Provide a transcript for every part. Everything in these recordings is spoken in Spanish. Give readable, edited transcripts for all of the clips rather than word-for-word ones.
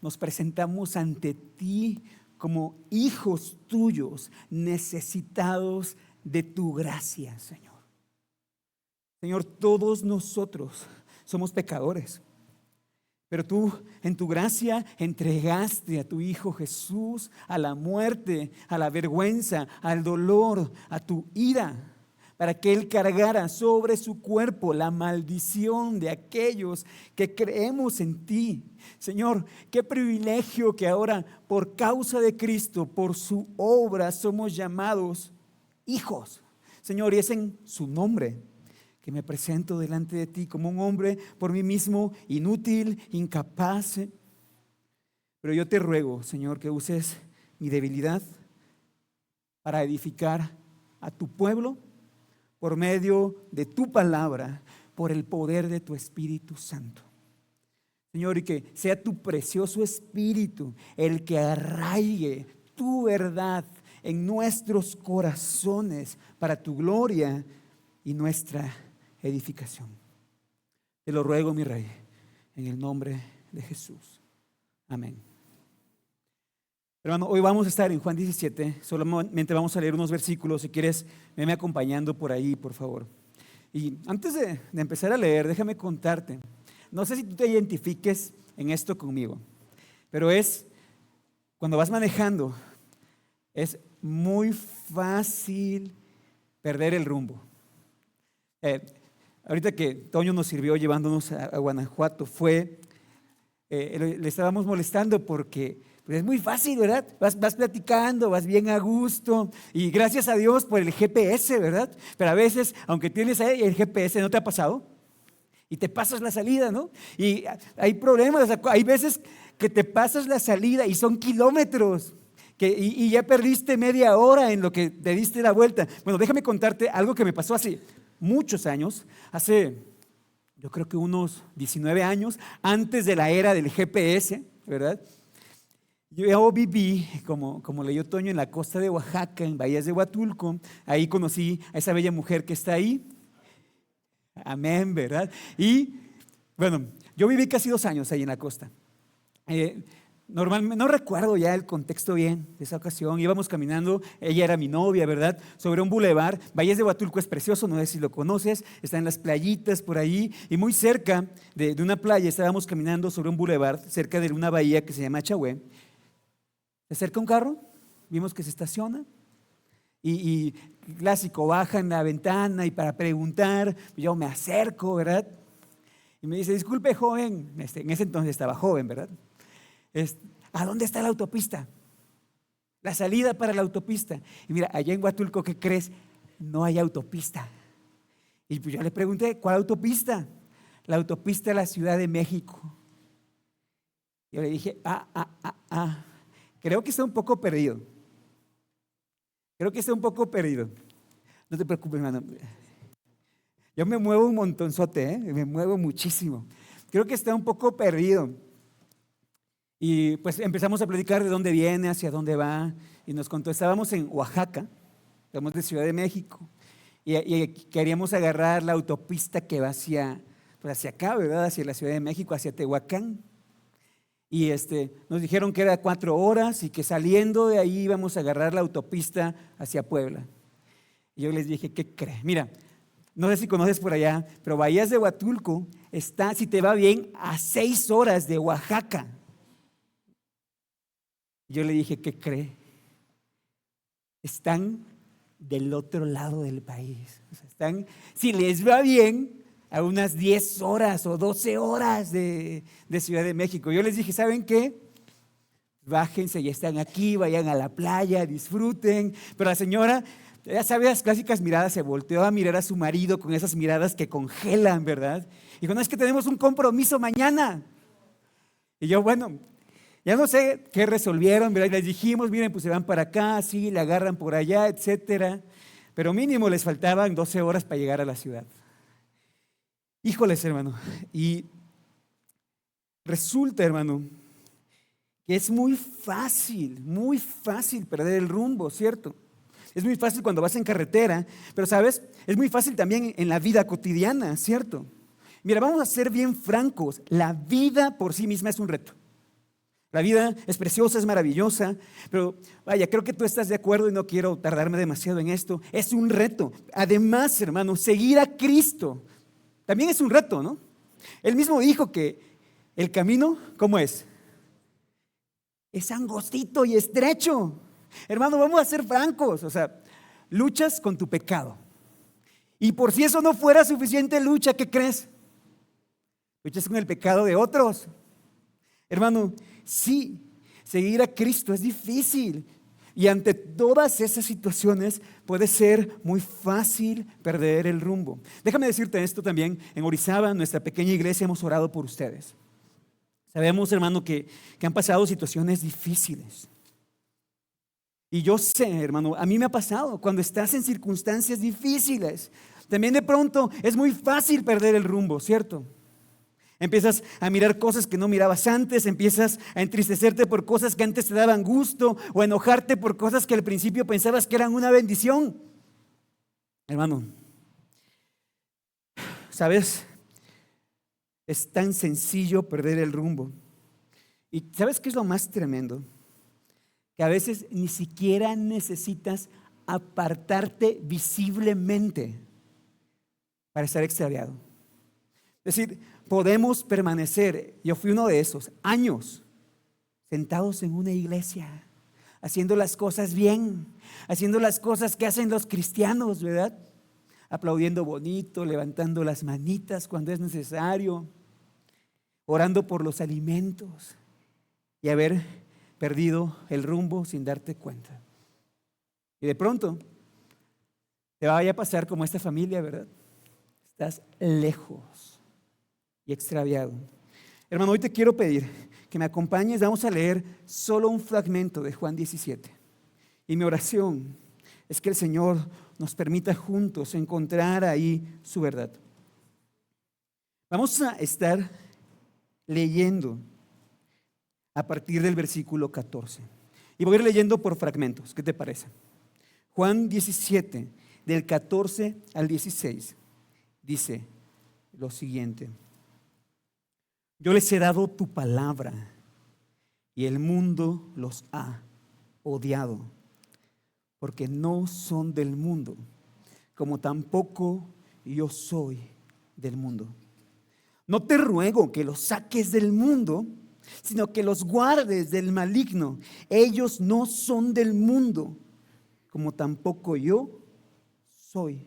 nos presentamos ante ti como hijos tuyos, necesitados de tu gracia, Señor. Señor, todos nosotros somos pecadores, pero tú en tu gracia entregaste a tu Hijo Jesús a la muerte, a la vergüenza, al dolor, a tu ira, para que Él cargara sobre su cuerpo la maldición de aquellos que creemos en ti. Señor, qué privilegio que ahora por causa de Cristo, por su obra, somos llamados hijos. Señor, y es en su nombre que me presento delante de ti como un hombre por mí mismo inútil, incapaz. Pero yo te ruego, Señor, que uses mi debilidad para edificar a tu pueblo por medio de tu palabra, por el poder de tu Espíritu Santo. Señor, y que sea tu precioso Espíritu el que arraigue tu verdad en nuestros corazones para tu gloria y nuestra edificación. Te lo ruego, mi Rey, en el nombre de Jesús. Amén. Hermano, hoy vamos a estar en Juan 17, solamente vamos a leer unos versículos. Si quieres, venme acompañando por ahí, por favor. Y antes de empezar a leer, déjame contarte, no sé si tú te identifiques en esto conmigo, pero es cuando vas manejando, es muy fácil perder el rumbo. Ahorita que Toño nos sirvió llevándonos a Guanajuato, le estábamos molestando porque pues es muy fácil, ¿verdad? Vas platicando, vas bien a gusto y gracias a Dios por el GPS, ¿verdad? Pero a veces, aunque tienes ahí el GPS, ¿no te ha pasado? Y te pasas la salida, ¿no? Y hay problemas, hay veces que te pasas la salida y son kilómetros y ya perdiste media hora en lo que te diste la vuelta. Bueno, déjame contarte algo que me pasó hace muchos años, yo creo que unos 19 años, antes de la era del GPS, ¿verdad? Yo viví, como leyó Toño, en la costa de Oaxaca, en Bahías de Huatulco. Ahí conocí a esa bella mujer que está ahí. Amén, ¿verdad? Y bueno, yo viví casi 2 años ahí en la costa. Normalmente, no recuerdo ya el contexto bien de esa ocasión. Íbamos caminando, ella era mi novia, ¿verdad? Sobre un bulevar. Bahías de Huatulco es precioso, no sé si lo conoces. Está en las playitas por ahí. Y muy cerca de una playa estábamos caminando sobre un bulevar, cerca de una bahía que se llama Chahué. Se acerca un carro, vimos que se estaciona. Y clásico, baja en la ventana y para preguntar, yo me acerco, ¿verdad? Y me dice, disculpe, joven. En ese entonces estaba joven, ¿verdad? ¿A dónde está la autopista? La salida para la autopista. Y mira, allá en Huatulco, ¿qué crees? No hay autopista. Y pues yo le pregunté, ¿cuál autopista? La autopista de la Ciudad de México. Yo le dije, creo que está un poco perdido. No te preocupes, hermano. Yo me muevo un montonzote, me muevo muchísimo. Creo que está un poco perdido. Y pues empezamos a platicar de dónde viene, hacia dónde va. Y nos contó, estábamos en Oaxaca, estamos de Ciudad de México. Y queríamos agarrar la autopista que va hacia acá, ¿verdad? Hacia la Ciudad de México, hacia Tehuacán. Y nos dijeron que era 4 horas y que saliendo de ahí íbamos a agarrar la autopista hacia Puebla. Y yo les dije, ¿qué crees? Mira, no sé si conoces por allá, pero Bahías de Huatulco está, si te va bien, a 6 horas de Oaxaca. Yo le dije, ¿qué cree? Están del otro lado del país. O sea, están, si les va bien, a unas 10 horas o 12 horas de Ciudad de México. Yo les dije, ¿saben qué? Bájense, ya están aquí, vayan a la playa, disfruten. Pero la señora, ya sabe, las clásicas miradas, se volteó a mirar a su marido con esas miradas que congelan, ¿verdad? Y dijo, no, es que tenemos un compromiso mañana. Y yo, bueno, ya no sé qué resolvieron, ¿verdad? Y les dijimos, miren, pues se van para acá, sí, le agarran por allá, etcétera. Pero mínimo les faltaban 12 horas para llegar a la ciudad. Híjoles, hermano. Y resulta, hermano, que es muy fácil perder el rumbo, ¿cierto? Es muy fácil cuando vas en carretera, pero ¿sabes? Es muy fácil también en la vida cotidiana, ¿cierto? Mira, vamos a ser bien francos, la vida por sí misma es un reto. La vida es preciosa, es maravillosa, pero vaya, creo que tú estás de acuerdo y no quiero tardarme demasiado en esto. Es un reto. Además, hermano, seguir a Cristo también es un reto, ¿no? Él mismo dijo que el camino, ¿cómo es? Es angostito y estrecho. Hermano, vamos a ser francos, o sea, luchas con tu pecado. Y por si eso no fuera suficiente lucha, ¿qué crees? Luchas con el pecado de otros. Hermano, sí, seguir a Cristo es difícil. Y ante todas esas situaciones puede ser muy fácil perder el rumbo. Déjame decirte esto también. En Orizaba, nuestra pequeña iglesia, hemos orado por ustedes. Sabemos, hermano, que han pasado situaciones difíciles. Y yo sé, hermano, a mí me ha pasado cuando estás en circunstancias difíciles. También de pronto es muy fácil perder el rumbo, ¿cierto? Empiezas a mirar cosas que no mirabas antes, empiezas a entristecerte por cosas que antes te daban gusto o a enojarte por cosas que al principio pensabas que eran una bendición. Hermano, ¿sabes? Es tan sencillo perder el rumbo. ¿Y sabes qué es lo más tremendo? Que a veces ni siquiera necesitas apartarte visiblemente para estar extraviado. Es decir, podemos permanecer, yo fui uno de esos, años sentados en una iglesia, haciendo las cosas bien, haciendo las cosas que hacen los cristianos, ¿verdad? Aplaudiendo bonito, levantando las manitas cuando es necesario, orando por los alimentos y haber perdido el rumbo sin darte cuenta. Y de pronto te vaya a pasar como esta familia, ¿verdad? Estás lejos y extraviado. Hermano, hoy te quiero pedir que me acompañes. Vamos a leer solo un fragmento de Juan 17. Y mi oración es que el Señor nos permita juntos encontrar ahí su verdad. Vamos a estar leyendo a partir del versículo 14. Y voy a ir leyendo por fragmentos. ¿Qué te parece? Juan 17, del 14 al 16, dice lo siguiente: yo les he dado tu palabra y el mundo los ha odiado, porque no son del mundo, como tampoco yo soy del mundo. No te ruego que los saques del mundo, sino que los guardes del maligno. Ellos no son del mundo, como tampoco yo soy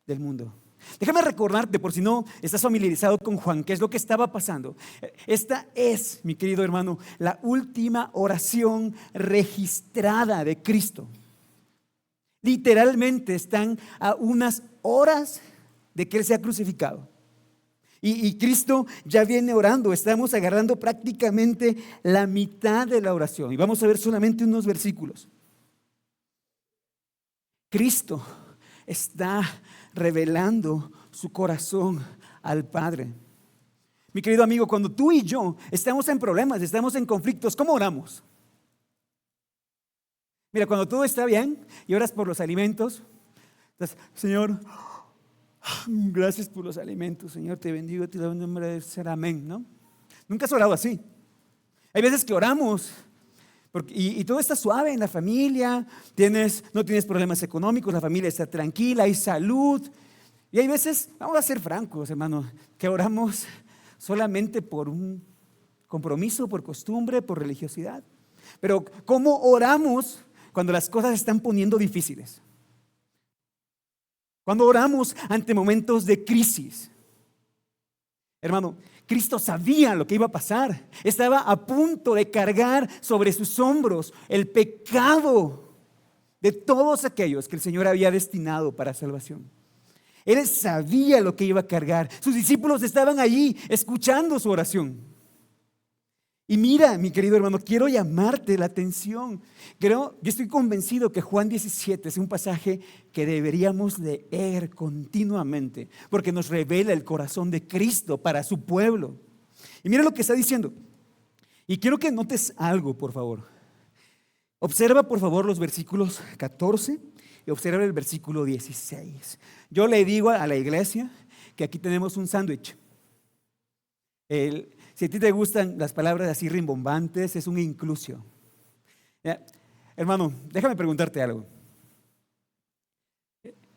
del mundo. Déjame recordarte, por si no estás familiarizado con Juan, qué es lo que estaba pasando. Esta es, mi querido hermano, la última oración registrada de Cristo. Literalmente están a unas horas de que Él sea crucificado. Y Cristo ya viene orando. Estamos agarrando prácticamente la mitad de la oración. Y vamos a ver solamente unos versículos. Cristo está revelando su corazón al Padre. Mi querido amigo, cuando tú y yo estamos en problemas, estamos en conflictos, ¿cómo oramos? Mira, cuando todo está bien y oras por los alimentos, entonces, Señor, gracias por los alimentos, Señor, te bendigo, te doy un nombre de ser, amén, ¿no? Nunca has orado así. Hay veces que oramos y todo está suave en la familia, no tienes problemas económicos, la familia está tranquila, hay salud. Y hay veces, vamos a ser francos, hermano, que oramos solamente por un compromiso, por costumbre, por religiosidad. Pero ¿cómo oramos cuando las cosas se están poniendo difíciles? Cuando oramos ante momentos de crisis. Hermano, Cristo sabía lo que iba a pasar. Estaba a punto de cargar sobre sus hombros el pecado de todos aquellos que el Señor había destinado para salvación. Él sabía lo que iba a cargar. Sus discípulos estaban allí escuchando su oración. Y mira, mi querido hermano, quiero llamarte la atención. Yo estoy convencido que Juan 17 es un pasaje que deberíamos leer continuamente, porque nos revela el corazón de Cristo para su pueblo. Y mira lo que está diciendo. Y quiero que notes algo, por favor. Observa, por favor, los versículos 14 y observa el versículo 16. Yo le digo a la iglesia que aquí tenemos un sándwich. Si a ti te gustan las palabras así rimbombantes, es un inclusio. Ya, hermano, déjame preguntarte algo.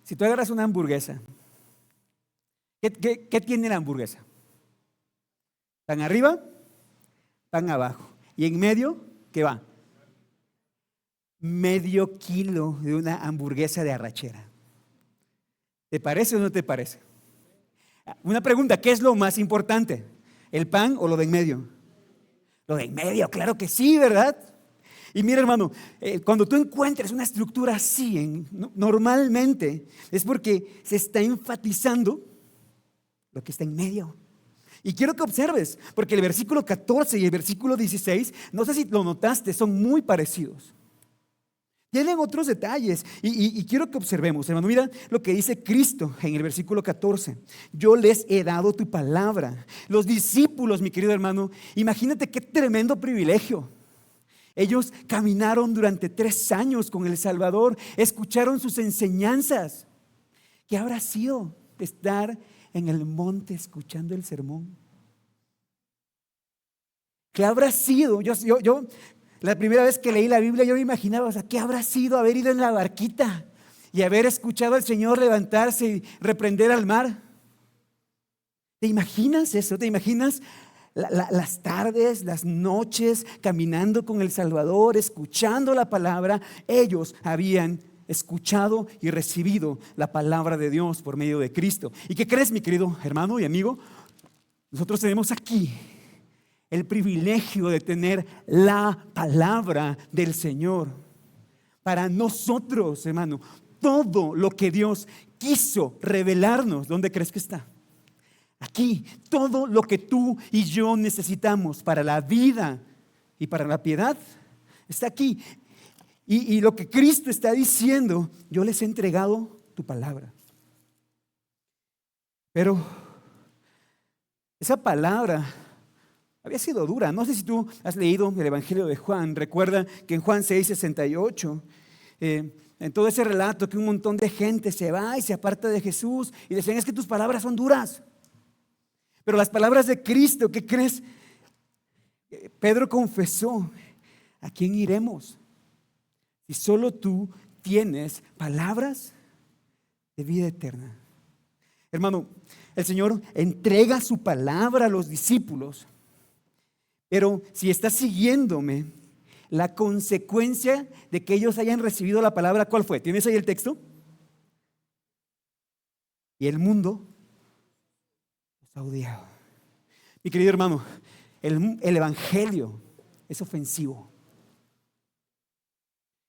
Si tú agarras una hamburguesa, ¿qué tiene la hamburguesa? Pan arriba, pan abajo. Y en medio, ¿qué va? Medio kilo de una hamburguesa de arrachera. ¿Te parece o no te parece? Una pregunta, ¿qué es lo más importante? ¿El pan o lo de en medio? Lo de en medio, claro que sí, ¿verdad? Y mira, hermano, cuando tú encuentres una estructura así, normalmente es porque se está enfatizando lo que está en medio. Y quiero que observes, porque el versículo 14 y el versículo 16, no sé si lo notaste, son muy parecidos. Tienen otros detalles y quiero que observemos, hermano. Mira lo que dice Cristo en el versículo 14. Yo les he dado tu palabra. Los discípulos, mi querido hermano, imagínate qué tremendo privilegio. Ellos caminaron durante 3 años con el Salvador, escucharon sus enseñanzas. ¿Qué habrá sido estar en el monte escuchando el sermón? ¿Qué habrá sido? Yo la primera vez que leí la Biblia, yo me imaginaba, ¿qué habrá sido haber ido en la barquita y haber escuchado al Señor levantarse y reprender al mar? ¿Te imaginas eso? ¿Te imaginas las tardes, las noches, caminando con el Salvador, escuchando la palabra? Ellos habían escuchado y recibido la palabra de Dios por medio de Cristo. ¿Y qué crees, mi querido hermano y amigo? Nosotros tenemos aquí el privilegio de tener la palabra del Señor. Para nosotros, hermano, todo lo que Dios quiso revelarnos, ¿dónde crees que está? Aquí, todo lo que tú y yo necesitamos para la vida y para la piedad está aquí. Y lo que Cristo está diciendo, yo les he entregado tu palabra. Pero esa palabra había sido dura. No sé si tú has leído el Evangelio de Juan. Recuerda que en Juan 6:68, en todo ese relato, que un montón de gente se va y se aparta de Jesús y decían, es que tus palabras son duras. Pero las palabras de Cristo, ¿qué crees? Pedro confesó, ¿a quién iremos? Si solo tú tienes palabras de vida eterna. Hermano, el Señor entrega su palabra a los discípulos. Pero si estás siguiéndome, la consecuencia de que ellos hayan recibido la palabra, ¿cuál fue? ¿Tienes ahí el texto? Y el mundo los ha odiado. Mi querido hermano, el Evangelio es ofensivo.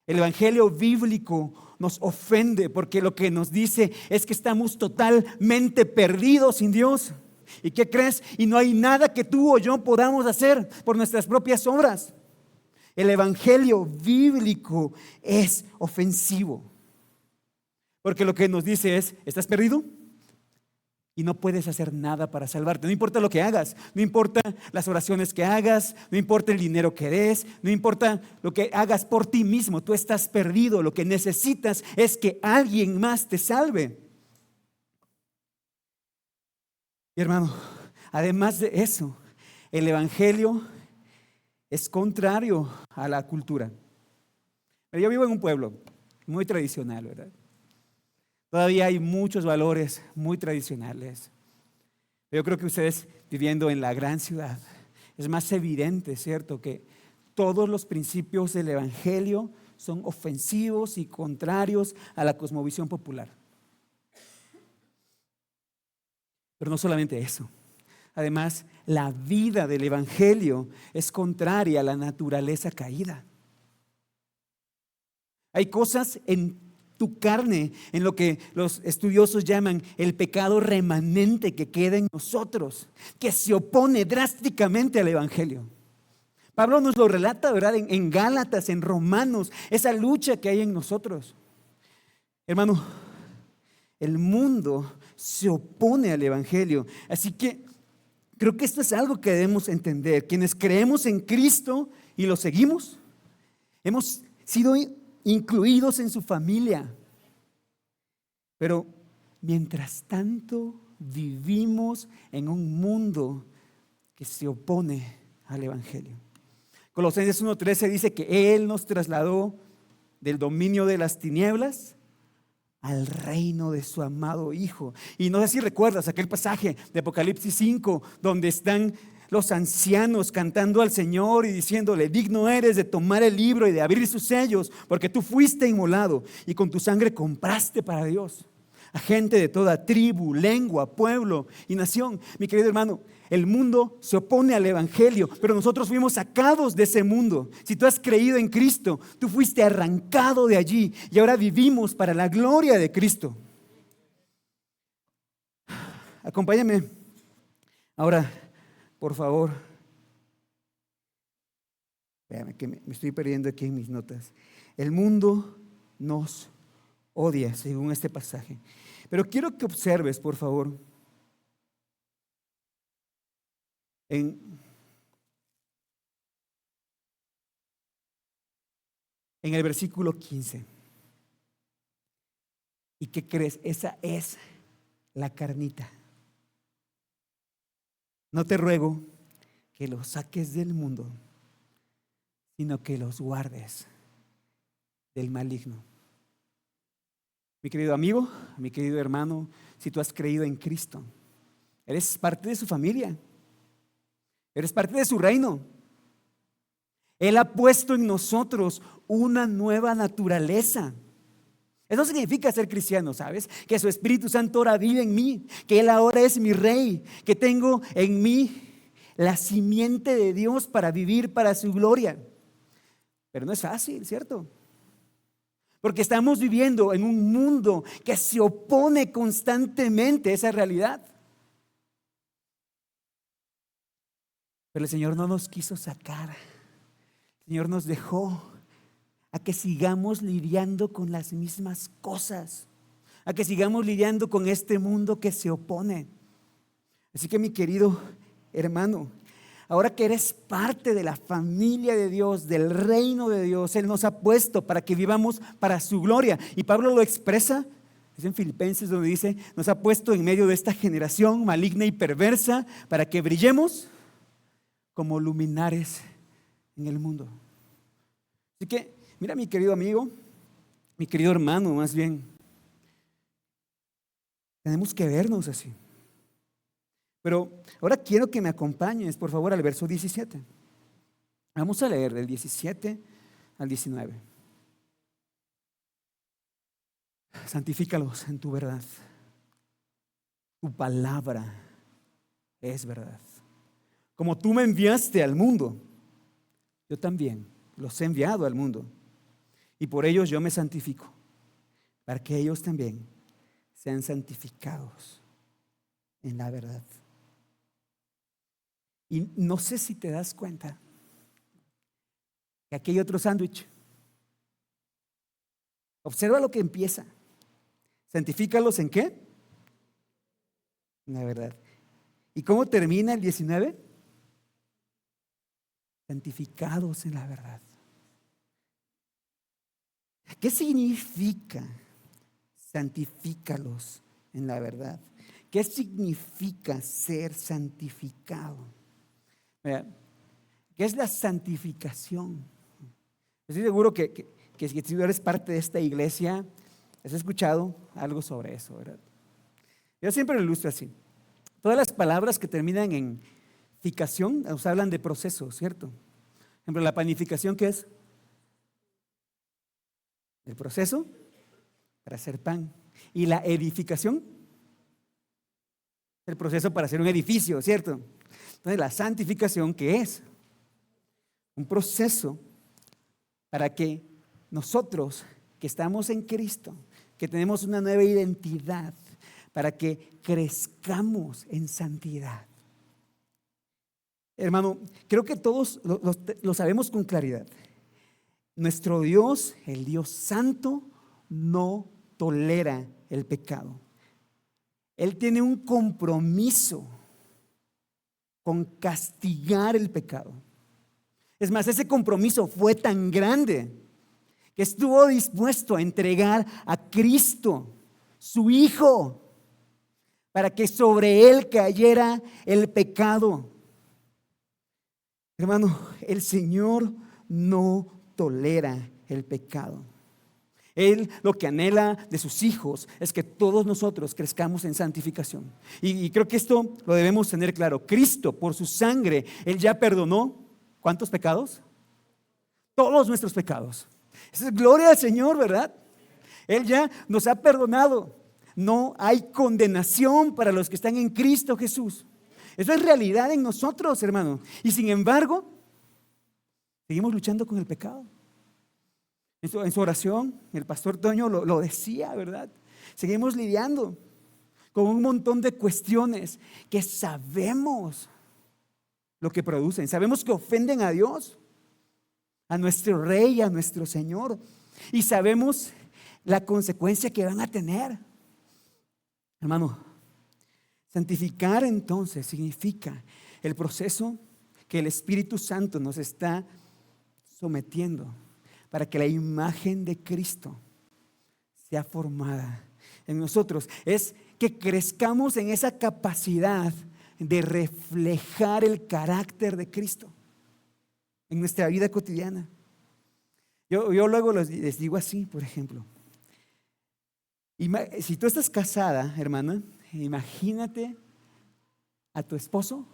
El Evangelio bíblico nos ofende porque lo que nos dice es que estamos totalmente perdidos sin Dios. ¿Y qué crees? Y no hay nada que tú o yo podamos hacer por nuestras propias obras. El Evangelio bíblico es ofensivo. Porque lo que nos dice es, ¿estás perdido? Y no puedes hacer nada para salvarte. No importa lo que hagas, no importa las oraciones que hagas, no importa el dinero que des, no importa lo que hagas por ti mismo. Tú estás perdido. Lo que necesitas es que alguien más te salve. Y hermano, además de eso, el Evangelio es contrario a la cultura. Yo vivo en un pueblo muy tradicional, ¿verdad? Todavía hay muchos valores muy tradicionales. Yo creo que ustedes viviendo en la gran ciudad, es más evidente, ¿cierto?, que todos los principios del Evangelio son ofensivos y contrarios a la cosmovisión popular. Pero no solamente eso. Además, la vida del Evangelio es contraria a la naturaleza caída. Hay cosas en tu carne, en lo que los estudiosos llaman el pecado remanente que queda en nosotros, que se opone drásticamente al Evangelio. Pablo nos lo relata, ¿verdad? En Gálatas, en Romanos, esa lucha que hay en nosotros. Hermano, el mundo se opone al Evangelio. Así que creo que esto es algo que debemos entender. Quienes creemos en Cristo y lo seguimos, hemos sido incluidos en su familia. Pero mientras tanto vivimos en un mundo que se opone al Evangelio. Colosenses 1:13 dice que Él nos trasladó del dominio de las tinieblas al reino de su amado Hijo. Y no sé si recuerdas aquel pasaje de Apocalipsis 5, donde están los ancianos cantando al Señor y diciéndole: digno eres de tomar el libro y de abrir sus sellos, porque tú fuiste inmolado y con tu sangre compraste para Dios a gente de toda tribu, lengua, pueblo y nación. Mi querido hermano, el mundo se opone al Evangelio, pero nosotros fuimos sacados de ese mundo. Si tú has creído en Cristo, tú fuiste arrancado de allí y ahora vivimos para la gloria de Cristo. Acompáñame ahora, por favor. Véame que me estoy perdiendo aquí en mis notas. El mundo nos odia, según este pasaje. Pero quiero que observes, por favor, en el versículo 15. ¿Y qué crees? Esa es la carnita. No te ruego que los saques del mundo, sino que los guardes del maligno. Mi querido amigo, mi querido hermano, si tú has creído en Cristo, eres parte de su familia, eres parte de su reino. Él ha puesto en nosotros una nueva naturaleza. Eso significa ser cristiano, ¿sabes? Que su Espíritu Santo ahora vive en mí, que Él ahora es mi rey, que tengo en mí la simiente de Dios para vivir para su gloria. Pero no es fácil, ¿cierto? Porque estamos viviendo en un mundo que se opone constantemente a esa realidad. Pero el Señor no nos quiso sacar. El Señor nos dejó a que sigamos lidiando con las mismas cosas, a que sigamos lidiando con este mundo que se opone. Así que, mi querido hermano, ahora que eres parte de la familia de Dios, del reino de Dios, Él nos ha puesto para que vivamos para su gloria. Y Pablo lo expresa, es en Filipenses donde dice: nos ha puesto en medio de esta generación maligna y perversa para que brillemos como luminares en el mundo. Así que, mira, mi querido amigo, mi querido hermano, más bien, tenemos que vernos así. Pero ahora quiero que me acompañes, por favor, al verso 17. Vamos a leer del 17 al 19. Santifícalos en tu verdad. Tu palabra es verdad. Como tú me enviaste al mundo, yo también los he enviado al mundo. Y por ellos yo me santifico, para que ellos también sean santificados en la verdad. Y no sé si te das cuenta que aquí hay otro sándwich. Observa lo que empieza. ¿Santifícalos en qué? En la verdad. ¿Y cómo termina el 19? Santificados en la verdad. ¿Qué significa santifícalos en la verdad? ¿Qué significa ser santificado? ¿Qué es la santificación? Estoy seguro que si tú eres parte de esta iglesia, has escuchado algo sobre eso, ¿verdad? Yo siempre lo ilustro así. Todas las palabras que terminan en ficación nos hablan de proceso, ¿cierto? Por ejemplo, la panificación, ¿qué es? El proceso para hacer pan. Y la edificación, el proceso para hacer un edificio, ¿cierto? Entonces, la santificación, ¿qué es? Un proceso para que nosotros que estamos en Cristo, que tenemos una nueva identidad, para que crezcamos en santidad. Hermano, creo que todos lo sabemos con claridad. Nuestro Dios, el Dios Santo, no tolera el pecado. Él tiene un compromiso con castigar el pecado. Es más, ese compromiso fue tan grande que estuvo dispuesto a entregar a Cristo, su Hijo, para que sobre Él cayera el pecado. Hermano, el Señor no tolera el pecado. Él lo que anhela de sus hijos es que todos nosotros crezcamos en santificación. Y creo que esto lo debemos tener claro. Cristo, por su sangre, Él ya perdonó, ¿cuántos pecados? Todos nuestros pecados. Esa es gloria al Señor, ¿verdad? Él ya nos ha perdonado. No hay condenación para los que están en Cristo Jesús. Eso es realidad en nosotros, hermano. Y sin embargo, seguimos luchando con el pecado. En su oración, el pastor Toño lo decía, ¿verdad? Seguimos lidiando con un montón de cuestiones que sabemos lo que producen. Sabemos que ofenden a Dios, a nuestro Rey, a nuestro Señor. Y sabemos la consecuencia que van a tener. Hermano, santificar entonces significa el proceso que el Espíritu Santo nos está sometiendo para que la imagen de Cristo sea formada en nosotros. Es que crezcamos en esa capacidad de reflejar el carácter de Cristo en nuestra vida cotidiana. Yo luego les digo así, por ejemplo. Si tú estás casada, hermana, imagínate a tu esposo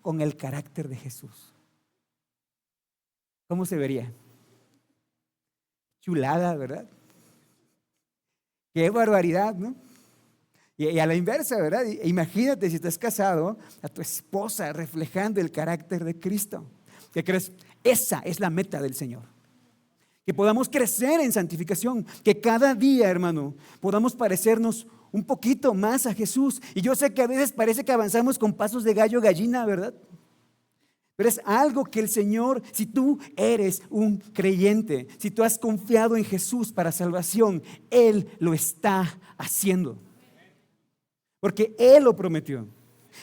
con el carácter de Jesús. ¿Cómo se vería? Chulada, ¿verdad? Qué barbaridad, ¿no? Y a la inversa, ¿verdad? Imagínate si estás casado, a tu esposa reflejando el carácter de Cristo. ¿Qué crees? Esa es la meta del Señor. Que podamos crecer en santificación, que cada día, hermano, podamos parecernos un poquito más a Jesús. Y yo sé que a veces parece que avanzamos con pasos de gallo gallina, ¿verdad? Pero es algo que el Señor, si tú eres un creyente, si tú has confiado en Jesús para salvación, Él lo está haciendo. Porque Él lo prometió.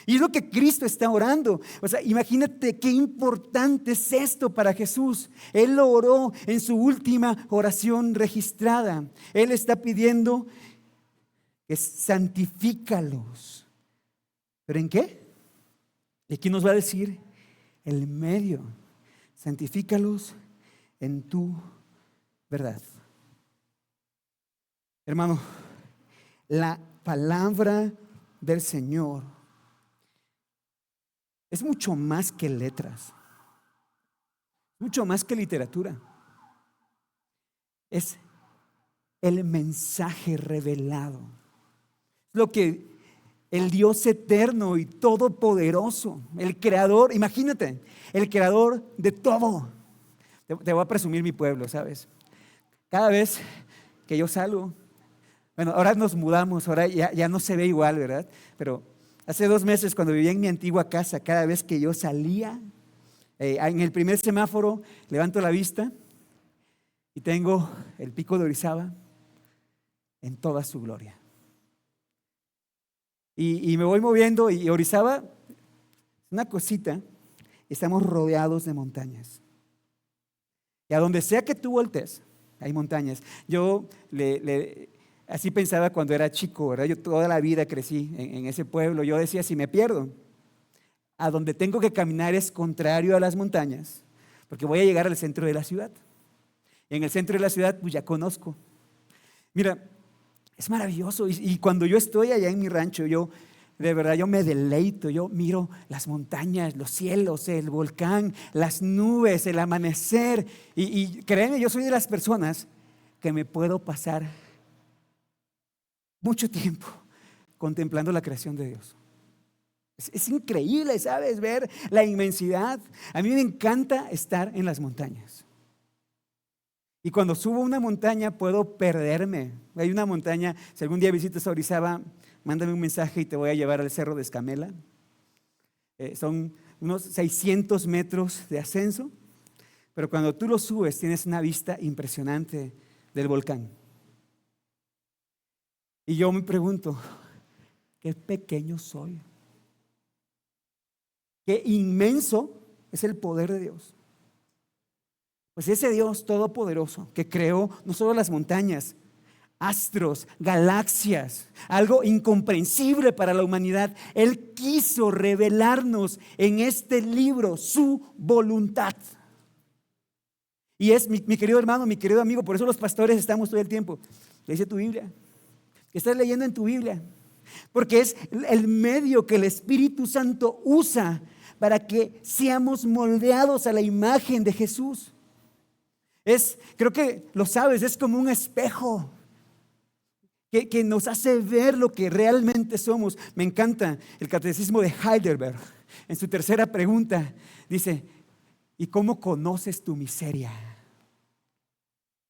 Y es lo que Cristo está orando. O sea, imagínate qué importante es esto para Jesús. Él lo oró en su última oración registrada. Él está pidiendo que santifícalos. ¿Pero en qué? Y aquí nos va a decir el medio. Santifícalos en tu verdad. Hermano, la palabra del Señor es mucho más que letras, mucho más que literatura. Es el mensaje revelado. Lo que el Dios eterno y todopoderoso, el creador, imagínate, el creador de todo. Te voy a presumir mi pueblo, ¿sabes? Cada vez que yo salgo, bueno, ahora nos mudamos, ahora ya no se ve igual, ¿verdad? Pero hace 2 meses, cuando vivía en mi antigua casa, cada vez que yo salía, en el primer semáforo, levanto la vista y tengo el pico de Orizaba en toda su gloria. Y me voy moviendo, y Orizaba es una cosita, estamos rodeados de montañas. Y a donde sea que tú voltees, hay montañas. Yo así pensaba cuando era chico, ¿verdad? Yo toda la vida crecí en ese pueblo. Yo decía, si me pierdo, a donde tengo que caminar es contrario a las montañas, porque voy a llegar al centro de la ciudad. Y en el centro de la ciudad, pues ya conozco. Mira, es maravilloso. Y cuando yo estoy allá en mi rancho, de verdad, yo me deleito. Yo miro las montañas, los cielos, el volcán, las nubes, el amanecer. Y créeme, yo soy de las personas que me puedo pasar mucho tiempo contemplando la creación de Dios. Es increíble, ¿sabes? Ver la inmensidad. A mí me encanta estar en las montañas. Y cuando subo una montaña puedo perderme. Hay una montaña, si algún día visitas a Orizaba, mándame un mensaje y te voy a llevar al Cerro de Escamela. Son unos 600 metros de ascenso, pero cuando tú lo subes tienes una vista impresionante del volcán. Y yo me pregunto, qué pequeño soy. Qué inmenso es el poder de Dios. Pues ese Dios todopoderoso que creó no solo las montañas, astros, galaxias, algo incomprensible para la humanidad. Él quiso revelarnos en este libro su voluntad. Y es mi querido hermano, mi querido amigo, por eso los pastores estamos todo el tiempo. ¿Qué dice tu Biblia? ¿Qué estás leyendo en tu Biblia? Porque es el medio que el Espíritu Santo usa para que seamos moldeados a la imagen de Jesús. Creo que lo sabes, es como un espejo que nos hace ver lo que realmente somos. Me encanta el catecismo de Heidelberg. En su tercera pregunta dice: ¿y cómo conoces tu miseria?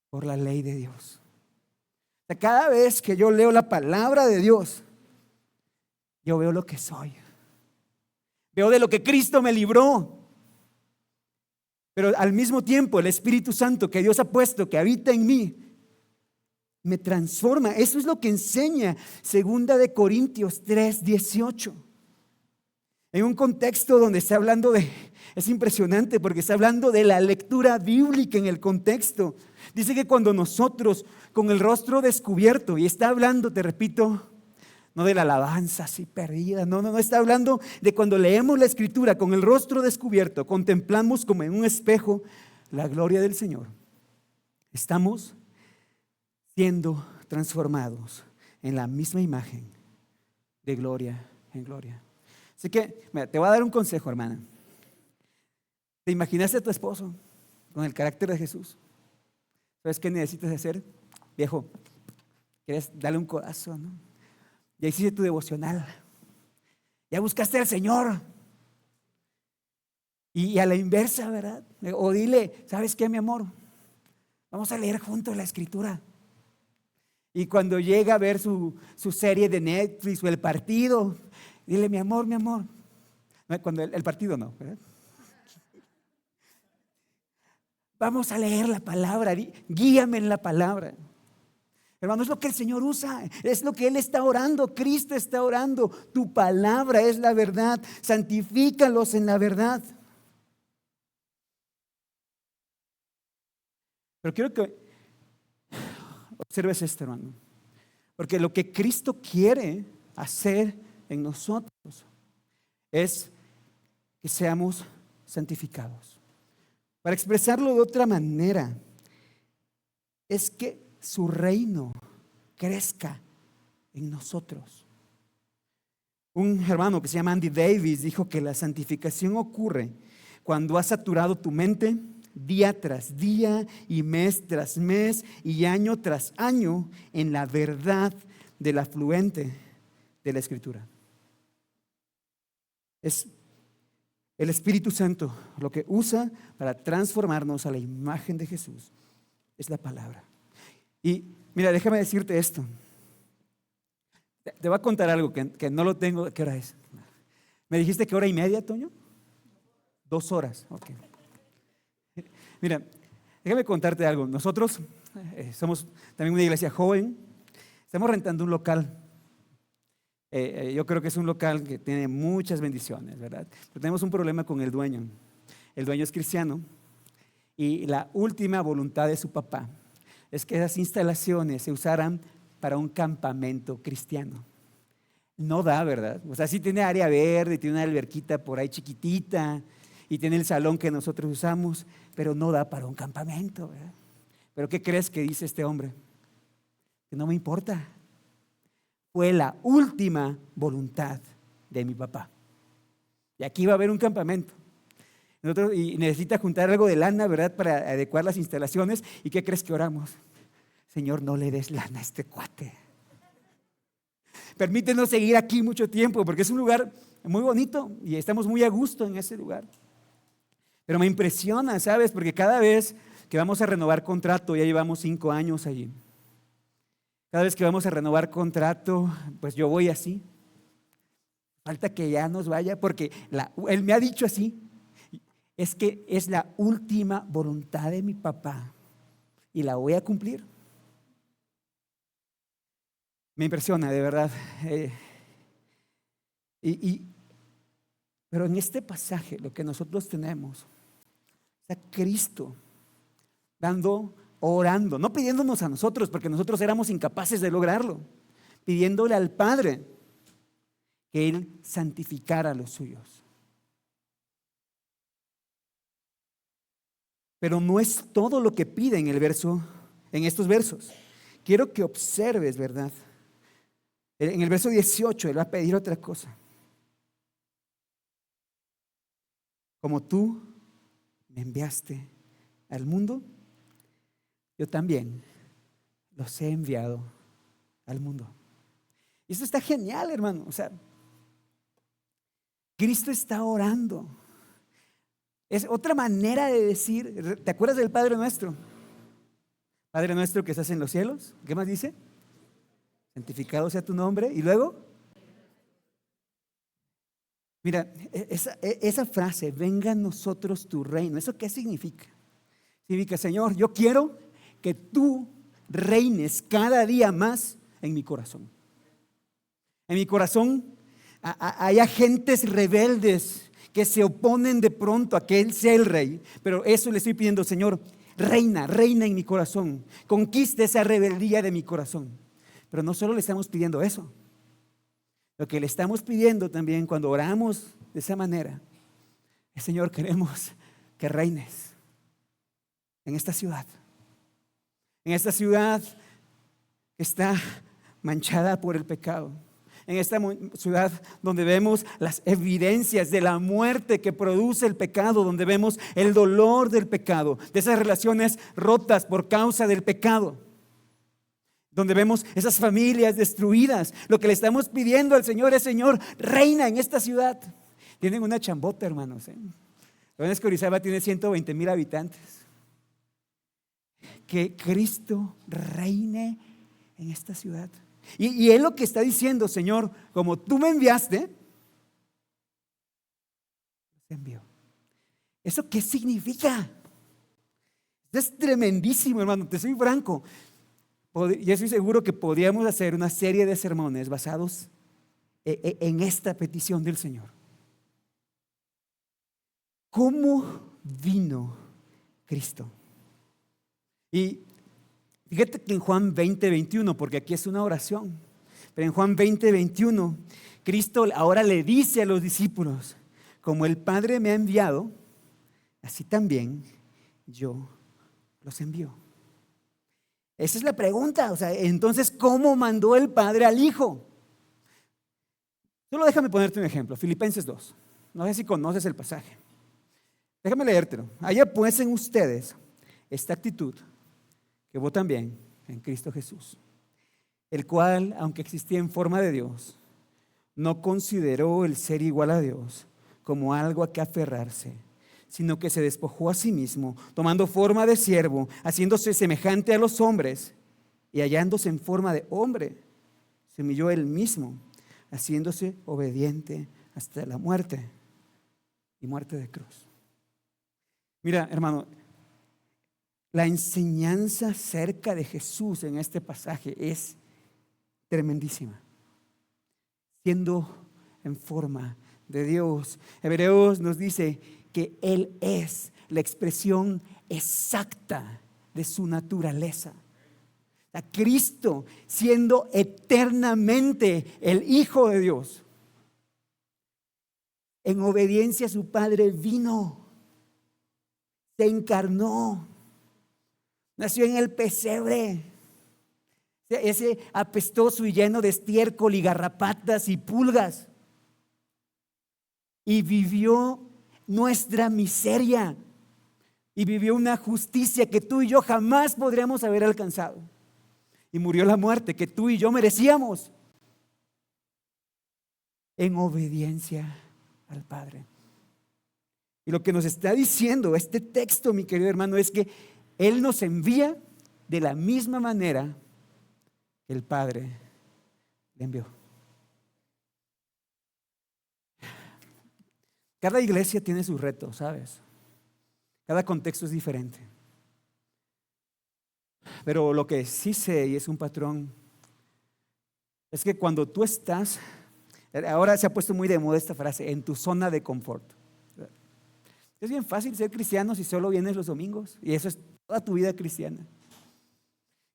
Por la ley de Dios. O sea, cada vez que yo leo la palabra de Dios, yo veo lo que soy. Veo de lo que Cristo me libró. Pero al mismo tiempo el Espíritu Santo que Dios ha puesto, que habita en mí, me transforma. Eso es lo que enseña 2 Corintios 3:18. En un contexto donde está hablando es impresionante porque está hablando de la lectura bíblica en el contexto. Dice que cuando nosotros con el rostro descubierto, y está hablando, te repito, no de la alabanza así perdida, no, está hablando de cuando leemos la Escritura con el rostro descubierto, contemplamos como en un espejo la gloria del Señor. Estamos siendo transformados en la misma imagen de gloria en gloria. Así que, mira, te voy a dar un consejo, hermana. ¿Te imaginaste a tu esposo con el carácter de Jesús? ¿Sabes qué necesitas hacer? Viejo, ¿quieres darle un codazo, no? Ya hiciste tu devocional. Ya buscaste al Señor. Y a la inversa, ¿verdad? O dile: ¿sabes qué, mi amor? Vamos a leer juntos la Escritura. Y cuando llega a ver su serie de Netflix o el partido, dile: mi amor. Cuando el partido no, ¿verdad? Vamos a leer la palabra, guíame en la palabra. Hermano, es lo que el Señor usa, es lo que Él está orando, Cristo está orando. Tu palabra es la verdad, santifícalos en la verdad. Pero quiero que observes esto, hermano, porque lo que Cristo quiere hacer en nosotros es que seamos santificados. Para expresarlo de otra manera, es que su reino crezca en nosotros. Un hermano que se llama Andy Davis dijo que la santificación ocurre cuando has saturado tu mente día tras día y mes tras mes y año tras año en la verdad del afluente de la Escritura. Es el Espíritu Santo lo que usa para transformarnos a la imagen de Jesús. Es la palabra. Y mira, déjame decirte esto. Te voy a contar algo que no lo tengo. ¿Qué hora es? ¿Me dijiste que 1:30, Toño? 2 horas. Ok. Mira, déjame contarte algo. Nosotros somos también una iglesia joven. Estamos rentando un local. Yo creo que es un local que tiene muchas bendiciones, ¿verdad? Pero tenemos un problema con el dueño. El dueño es cristiano y la última voluntad de su papá es que esas instalaciones se usaran para un campamento cristiano. No da, ¿verdad? O sea, sí tiene área verde, tiene una alberquita por ahí chiquitita y tiene el salón que nosotros usamos, pero no da para un campamento, ¿verdad? ¿Pero qué crees que dice este hombre? Que no me importa. Fue la última voluntad de mi papá. Y aquí va a haber un campamento. Y necesita juntar algo de lana, ¿verdad? Para adecuar las instalaciones. ¿Y qué crees que oramos? Señor, no le des lana a este cuate. Permítenos seguir aquí mucho tiempo, porque es un lugar muy bonito y estamos muy a gusto en ese lugar. Pero me impresiona, ¿sabes? Porque cada vez que vamos a renovar contrato, ya llevamos 5 años allí. Cada vez que vamos a renovar contrato, pues yo voy así. Falta que ya nos vaya, porque él me ha dicho así. Es que es la última voluntad de mi papá y la voy a cumplir. Me impresiona, de verdad. Pero en este pasaje lo que nosotros tenemos es a Cristo dando orando, no pidiéndonos a nosotros, porque nosotros éramos incapaces de lograrlo, pidiéndole al Padre que Él santificara a los suyos. Pero no es todo lo que pide en estos versos. Quiero que observes, ¿verdad? En el verso 18 Él va a pedir otra cosa. Como tú me enviaste al mundo, yo también los he enviado al mundo. Y eso está genial, hermano. O sea, Cristo está orando. Es otra manera de decir, ¿te acuerdas del Padre Nuestro? Padre nuestro que estás en los cielos. ¿Qué más dice? Santificado sea tu nombre. Y luego, mira, esa frase, venga a nosotros tu reino, ¿eso qué significa? Significa, Señor, yo quiero que tú reines cada día más en mi corazón. En mi corazón hay agentes rebeldes que se oponen de pronto a que Él sea el rey, pero eso le estoy pidiendo, Señor, reina en mi corazón, conquista esa rebeldía de mi corazón. Pero no solo le estamos pidiendo eso, lo que le estamos pidiendo también cuando oramos de esa manera es, Señor, queremos que reines en esta ciudad que está manchada por el pecado, en esta ciudad donde vemos las evidencias de la muerte que produce el pecado, donde vemos el dolor del pecado, de esas relaciones rotas por causa del pecado, donde vemos esas familias destruidas. Lo que le estamos pidiendo al Señor es, Señor, reina en esta ciudad. Tienen una chambota, hermanos. Lo bueno es que Orizaba tiene 120,000 habitantes. Que Cristo reine en esta ciudad. Y Él lo que está diciendo, Señor, como tú me enviaste, te envió. ¿Eso qué significa? Es tremendísimo, hermano, te soy franco. Yo estoy seguro que podríamos hacer una serie de sermones basados en esta petición del Señor. ¿Cómo vino Cristo? Y fíjate que en Juan 20:21, porque aquí es una oración, pero en Juan 20:21, Cristo ahora le dice a los discípulos, como el Padre me ha enviado, así también yo los envío. Esa es la pregunta. O sea, entonces, ¿cómo mandó el Padre al Hijo? Solo déjame ponerte un ejemplo. Filipenses 2. No sé si conoces el pasaje. Déjame leértelo. Haya pues en ustedes esta actitud que hubo también en Cristo Jesús, el cual, aunque existía en forma de Dios, no consideró el ser igual a Dios como algo a que aferrarse, sino que se despojó a sí mismo, tomando forma de siervo, haciéndose semejante a los hombres, y hallándose en forma de hombre, se humilló él mismo, haciéndose obediente hasta la muerte, y muerte de cruz. Mira, hermano, la enseñanza acerca de Jesús en este pasaje es tremendísima. Siendo en forma de Dios. Hebreos nos dice que Él es la expresión exacta de su naturaleza. A Cristo, siendo eternamente el Hijo de Dios, en obediencia a su Padre vino, se encarnó, nació en el pesebre, ese apestoso y lleno de estiércol y garrapatas y pulgas, y vivió nuestra miseria y vivió una justicia que tú y yo jamás podríamos haber alcanzado, y murió la muerte que tú y yo merecíamos en obediencia al Padre. Y lo que nos está diciendo este texto, mi querido hermano, es que Él nos envía de la misma manera que el Padre le envió. Cada iglesia tiene sus retos, ¿sabes? Cada contexto es diferente. Pero lo que sí sé, y es un patrón, es que cuando tú estás, ahora se ha puesto muy de moda esta frase, en tu zona de confort. Es bien fácil ser cristiano si solo vienes los domingos, y eso es toda tu vida cristiana.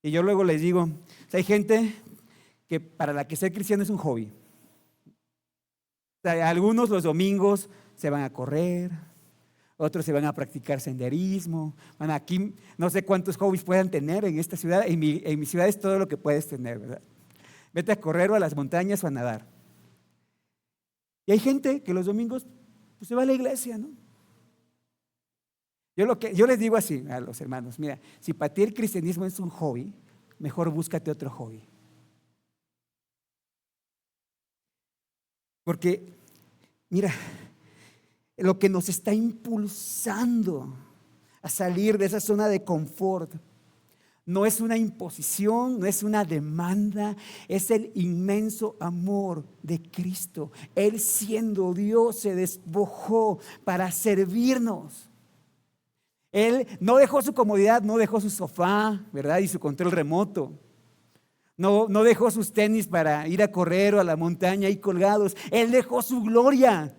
Y yo luego les digo, o sea, hay gente que para la que ser cristiano es un hobby. O sea, algunos los domingos se van a correr, otros se van a practicar senderismo. Bueno, aquí no sé cuántos hobbies puedan tener en esta ciudad. En mi ciudad es todo lo que puedes tener, ¿verdad? Vete a correr o a las montañas o a nadar. Y hay gente que los domingos pues, se va a la iglesia, ¿no? Yo les digo así a los hermanos, mira, si para ti el cristianismo es un hobby, mejor búscate otro hobby. Porque, mira, lo que nos está impulsando a salir de esa zona de confort no es una imposición, no es una demanda, es el inmenso amor de Cristo. Él, siendo Dios, se despojó para servirnos. Él no dejó su comodidad, no dejó su sofá, ¿verdad? Y su control remoto. No dejó sus tenis para ir a correr o a la montaña ahí colgados. Él dejó su gloria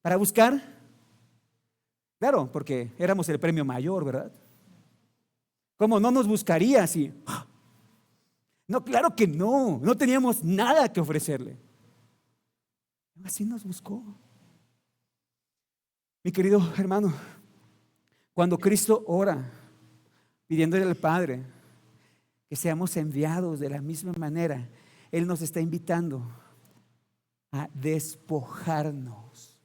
para buscar. Claro, porque éramos el premio mayor, ¿verdad? ¿Cómo no nos buscaría así? No, claro que no teníamos nada que ofrecerle. Así nos buscó. Mi querido hermano, cuando Cristo ora pidiéndole al Padre que seamos enviados de la misma manera, Él nos está invitando a despojarnos.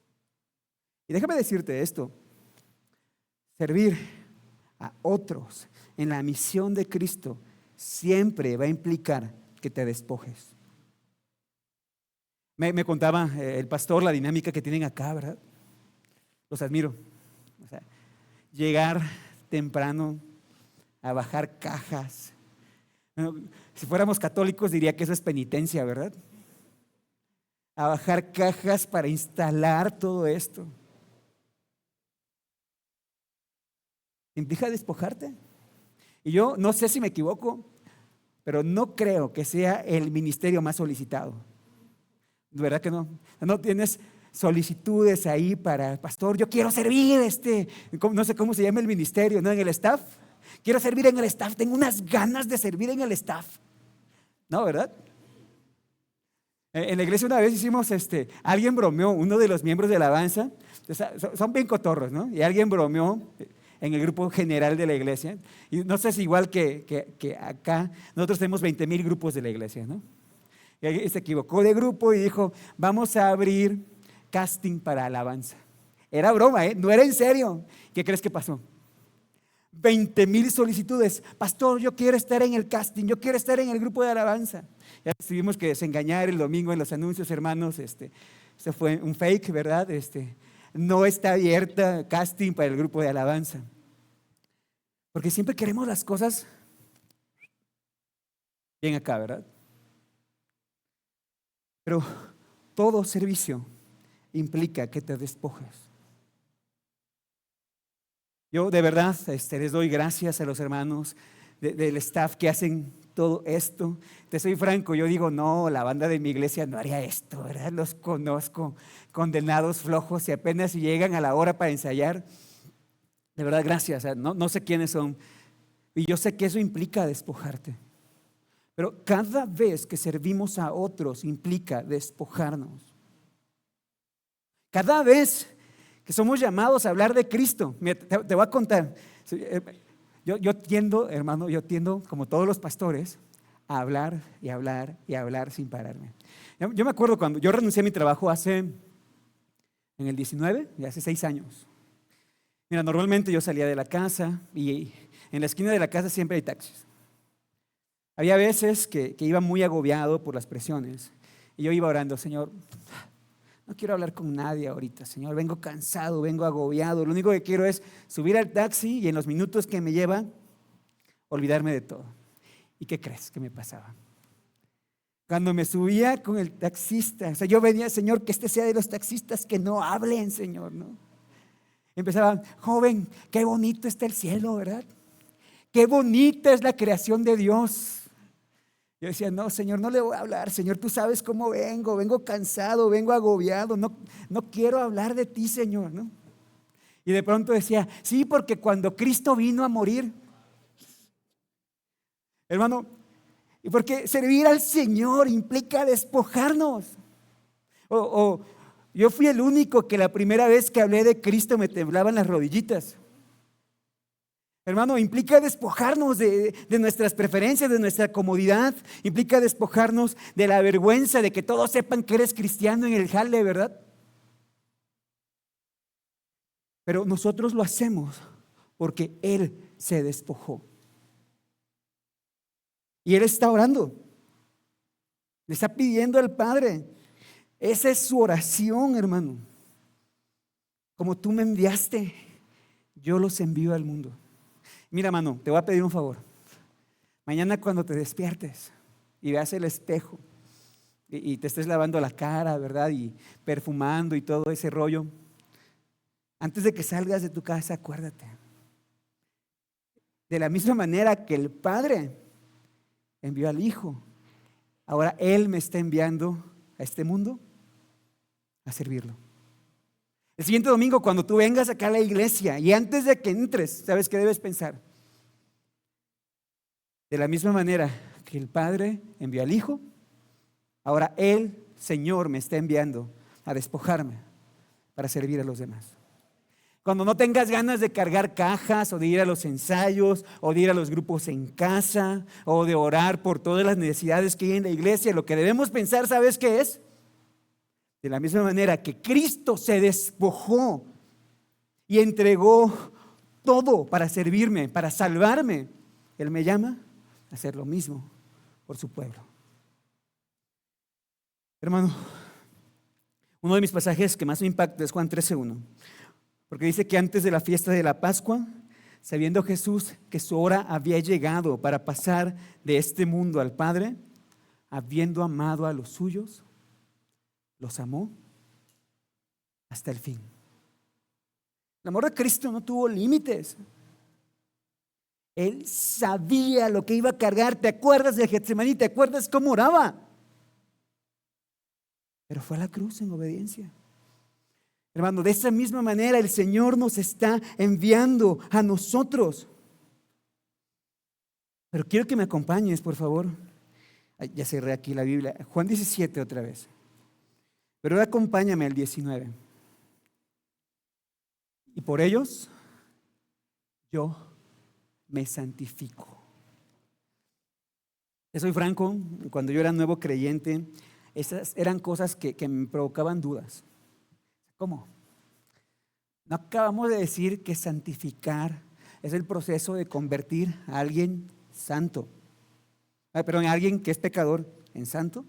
Y déjame decirte esto, servir a otros en la misión de Cristo siempre va a implicar que te despojes. Me contaba el pastor la dinámica que tienen acá, ¿verdad? Los admiro. O sea, llegar temprano a bajar cajas. Bueno, si fuéramos católicos diría que eso es penitencia, ¿verdad? A bajar cajas para instalar todo esto. Implica despojarte. Y yo no sé si me equivoco, pero no creo que sea el ministerio más solicitado. ¿Verdad que no? No tienes solicitudes ahí para, pastor, yo quiero servir, no sé cómo se llama el ministerio, ¿no? En el staff. Quiero servir en el staff, tengo unas ganas de servir en el staff. ¿No, verdad? En la iglesia una vez hicimos, alguien bromeó, uno de los miembros de la alabanza, son bien cotorros, ¿no? Y alguien bromeó en el grupo general de la iglesia. Y no sé si igual que acá, nosotros tenemos 20,000 grupos de la iglesia, ¿no? Y se equivocó de grupo y dijo, vamos a abrir casting para alabanza. Era broma, no era en serio. ¿Qué crees que pasó? 20,000 solicitudes. Pastor, yo quiero estar en el casting, yo quiero estar en el grupo de alabanza. Ya tuvimos que desengañar el domingo en los anuncios, hermanos. Eso fue un fake, ¿verdad? No está abierta casting para el grupo de alabanza. Porque siempre queremos las cosas bien acá, ¿verdad? Pero todo servicio implica que te despojes. Yo de verdad les doy gracias a los hermanos del staff que hacen todo esto. Te soy franco, yo digo, no, la banda de mi iglesia no haría esto, ¿verdad? Los conozco, condenados flojos, y apenas llegan a la hora para ensayar. De verdad, gracias. No sé quiénes son. Y yo sé que eso implica despojarte. Pero cada vez que servimos a otros implica despojarnos. Cada vez que somos llamados a hablar de Cristo, mira, te voy a contar. Yo tiendo, hermano, como todos los pastores, a hablar y hablar y hablar sin pararme. Yo me acuerdo cuando yo renuncié a mi trabajo en el 19, ya hace 6 años. Mira, normalmente yo salía de la casa y en la esquina de la casa siempre hay taxis. Había veces que iba muy agobiado por las presiones y yo iba orando, Señor, no quiero hablar con nadie ahorita, Señor, vengo cansado, vengo agobiado, lo único que quiero es subir al taxi y en los minutos que me lleva, olvidarme de todo. ¿Y qué crees que me pasaba? Cuando me subía con el taxista, o sea, yo venía, Señor, que sea de los taxistas que no hablen, Señor, ¿no? Empezaban, joven, qué bonito está el cielo, ¿verdad? Qué bonita es la creación de Dios. Yo decía, no, Señor, no le voy a hablar, Señor, tú sabes cómo vengo cansado, vengo agobiado, no quiero hablar de ti, Señor, ¿no? Y de pronto decía, sí, porque cuando Cristo vino a morir, Hermano, y porque servir al Señor implica despojarnos. Yo fui el único que la primera vez que hablé de Cristo me temblaban las rodillitas. Hermano, implica despojarnos de nuestras preferencias, de nuestra comodidad. Implica despojarnos de la vergüenza de que todos sepan que eres cristiano en el jale, ¿verdad? Pero nosotros lo hacemos porque Él se despojó. Y Él está orando. Le está pidiendo al Padre. Esa es su oración, hermano. Como tú me enviaste, yo los envío al mundo. Mira, hermano, te voy a pedir un favor. Mañana cuando te despiertes y veas el espejo y te estés lavando la cara, ¿verdad? Y perfumando y todo ese rollo. Antes de que salgas de tu casa, acuérdate. De la misma manera que el Padre envió al Hijo, ahora Él me está enviando a este mundo a servirlo. El siguiente domingo, cuando tú vengas acá a la iglesia y antes de que entres, ¿sabes qué debes pensar? De la misma manera que el Padre envió al Hijo, ahora el Señor me está enviando a despojarme para servir a los demás. Cuando no tengas ganas de cargar cajas o de ir a los ensayos o de ir a los grupos en casa o de orar por todas las necesidades que hay en la iglesia, lo que debemos pensar, ¿sabes qué es? De la misma manera que Cristo se despojó y entregó todo para servirme, para salvarme, Él me llama a hacer lo mismo por su pueblo. Hermano, uno de mis pasajes que más me impacta es Juan 13:1. Porque dice que antes de la fiesta de la Pascua, sabiendo Jesús que su hora había llegado para pasar de este mundo al Padre, habiendo amado a los suyos, los amó hasta el fin. El amor de Cristo no tuvo límites. Él sabía lo que iba a cargar. ¿Te acuerdas de Getsemaní? ¿Te acuerdas cómo oraba? Pero fue a la cruz en obediencia. Hermano, de esa misma manera el Señor nos está enviando a nosotros. Pero quiero que me acompañes, por favor. Ay, ya cerré aquí la Biblia. Juan 17 otra vez. Pero ahora acompáñame al 19. Y por ellos yo me santifico. Yo soy franco, cuando yo era nuevo creyente, esas eran cosas que me provocaban dudas. ¿Cómo? No acabamos de decir que santificar es el proceso de convertir a alguien santo, perdón, a alguien que es pecador en santo,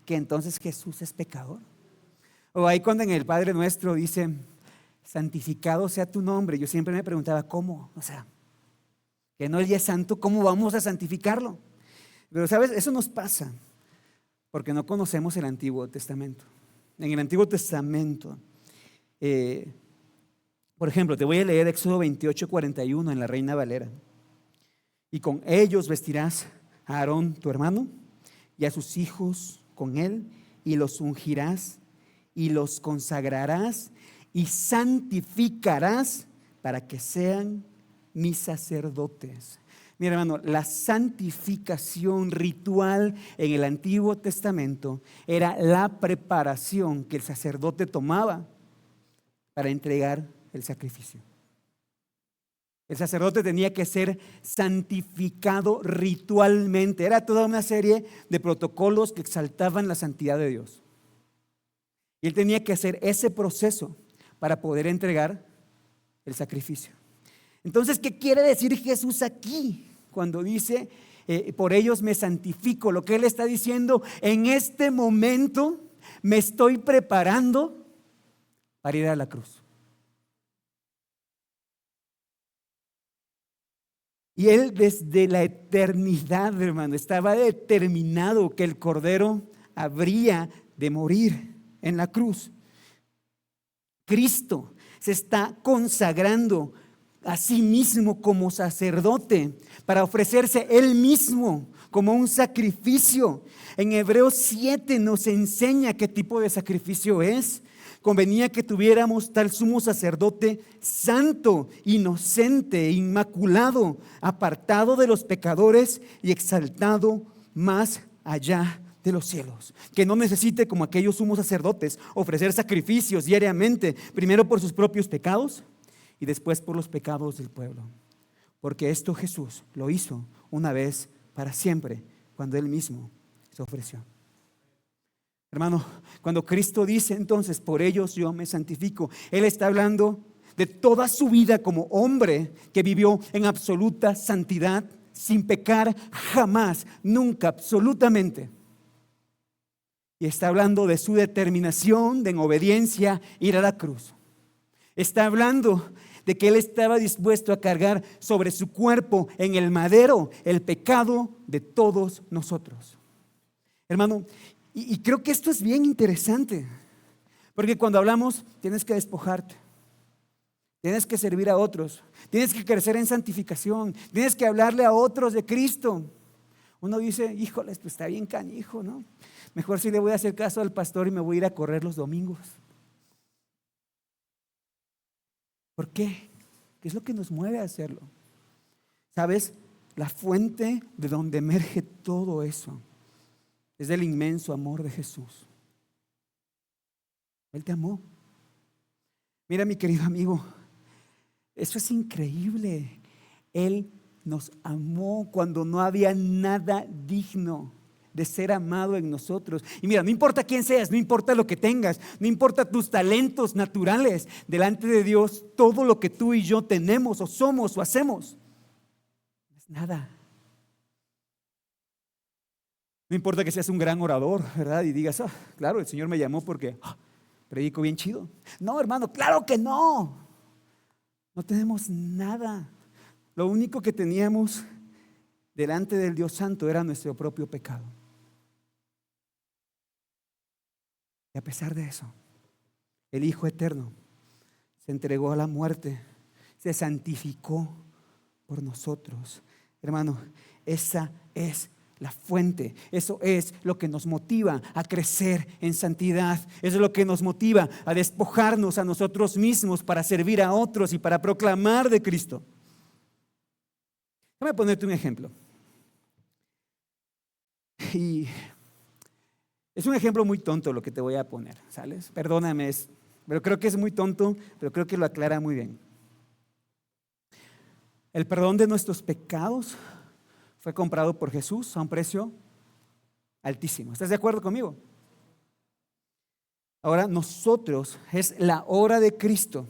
que entonces Jesús es pecador. O ahí cuando en el Padre Nuestro dice, santificado sea tu nombre, yo siempre me preguntaba, ¿cómo? O sea, que no Él ya es santo, ¿cómo vamos a santificarlo? Pero sabes, eso nos pasa porque no conocemos el Antiguo Testamento. En el Antiguo Testamento, por ejemplo, te voy a leer Éxodo 28:41 en la Reina Valera. Y con ellos vestirás a Aarón tu hermano y a sus hijos con él, y los ungirás y los consagrarás y santificarás para que sean mis sacerdotes. Mira, hermano, la santificación ritual en el Antiguo Testamento era la preparación que el sacerdote tomaba para entregar el sacrificio. El sacerdote tenía que ser santificado ritualmente. Era toda una serie de protocolos que exaltaban la santidad de Dios. Y él tenía que hacer ese proceso para poder entregar el sacrificio. Entonces, ¿qué quiere decir Jesús aquí cuando dice, por ellos me santifico? Lo que él está diciendo, en este momento me estoy preparando para ir a la cruz. Y él desde la eternidad, hermano, estaba determinado que el Cordero habría de morir en la cruz. Cristo se está consagrando a sí mismo como sacerdote para ofrecerse él mismo como un sacrificio. En Hebreos 7 nos enseña qué tipo de sacrificio es. Convenía que tuviéramos tal sumo sacerdote santo, inocente, inmaculado, apartado de los pecadores y exaltado más allá de los cielos, que no necesite, como aquellos sumos sacerdotes, ofrecer sacrificios diariamente, primero por sus propios pecados y después por los pecados del pueblo, porque esto Jesús lo hizo una vez para siempre, cuando Él mismo se ofreció. Hermano, cuando Cristo dice entonces, por ellos yo me santifico, Él está hablando de toda su vida como hombre que vivió en absoluta santidad, sin pecar jamás, nunca, absolutamente. Y está hablando de su determinación de en obediencia ir a la cruz. Está hablando de que Él estaba dispuesto a cargar sobre su cuerpo en el madero el pecado de todos nosotros. Hermano, y creo que esto es bien interesante, porque cuando hablamos tienes que despojarte, tienes que servir a otros, tienes que crecer en santificación, tienes que hablarle a otros de Cristo. Uno dice, híjole, esto está bien canijo, ¿no? Mejor si le voy a hacer caso al pastor y me voy a ir a correr los domingos. ¿Por qué? ¿Qué es lo que nos mueve a hacerlo? ¿Sabes? La fuente de donde emerge todo eso es del inmenso amor de Jesús. Él te amó. Mira, mi querido amigo, eso es increíble. Él nos amó cuando no había nada digno de ser amado en nosotros. Y mira, no importa quién seas, no importa lo que tengas, no importa tus talentos naturales, delante de Dios, todo lo que tú y yo tenemos o somos o hacemos es nada. No importa que seas un gran orador, ¿verdad? Y digas, claro, el Señor me llamó porque predico bien chido. No, hermano, claro que no. No tenemos nada. Lo único que teníamos delante del Dios Santo era nuestro propio pecado. Y a pesar de eso, el Hijo Eterno se entregó a la muerte, se santificó por nosotros. Hermano, esa es la fuente, eso es lo que nos motiva a crecer en santidad, eso es lo que nos motiva a despojarnos a nosotros mismos para servir a otros y para proclamar de Cristo. Déjame ponerte un ejemplo. Y es un ejemplo muy tonto lo que te voy a poner, ¿sabes? Perdóname, pero creo que es muy tonto, pero creo que lo aclara muy bien. El perdón de nuestros pecados fue comprado por Jesús a un precio altísimo. ¿Estás de acuerdo conmigo? Ahora nosotros, es la obra de Cristo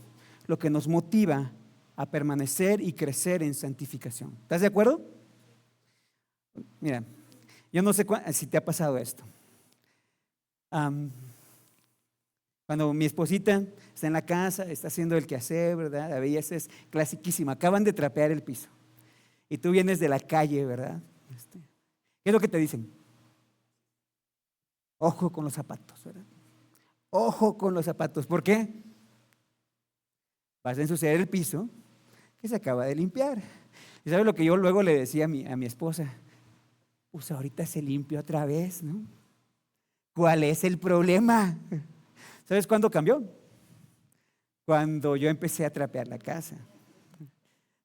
lo que nos motiva a permanecer y crecer en santificación. ¿Estás de acuerdo? Mira, yo no sé si te ha pasado esto. Cuando mi esposita está en la casa, está haciendo el quehacer, ¿verdad? La belleza es clasiquísima. Acaban de trapear el piso. Y tú vienes de la calle, ¿verdad? ¿Qué es lo que te dicen? Ojo con los zapatos, ¿verdad? Ojo con los zapatos. ¿Por qué? Vas a ensuciar el piso que se acaba de limpiar. ¿Y sabes lo que yo luego le decía a mi esposa? Pues ahorita se limpió otra vez, ¿no? ¿Cuál es el problema? ¿Sabes cuándo cambió? Cuando yo empecé a trapear la casa.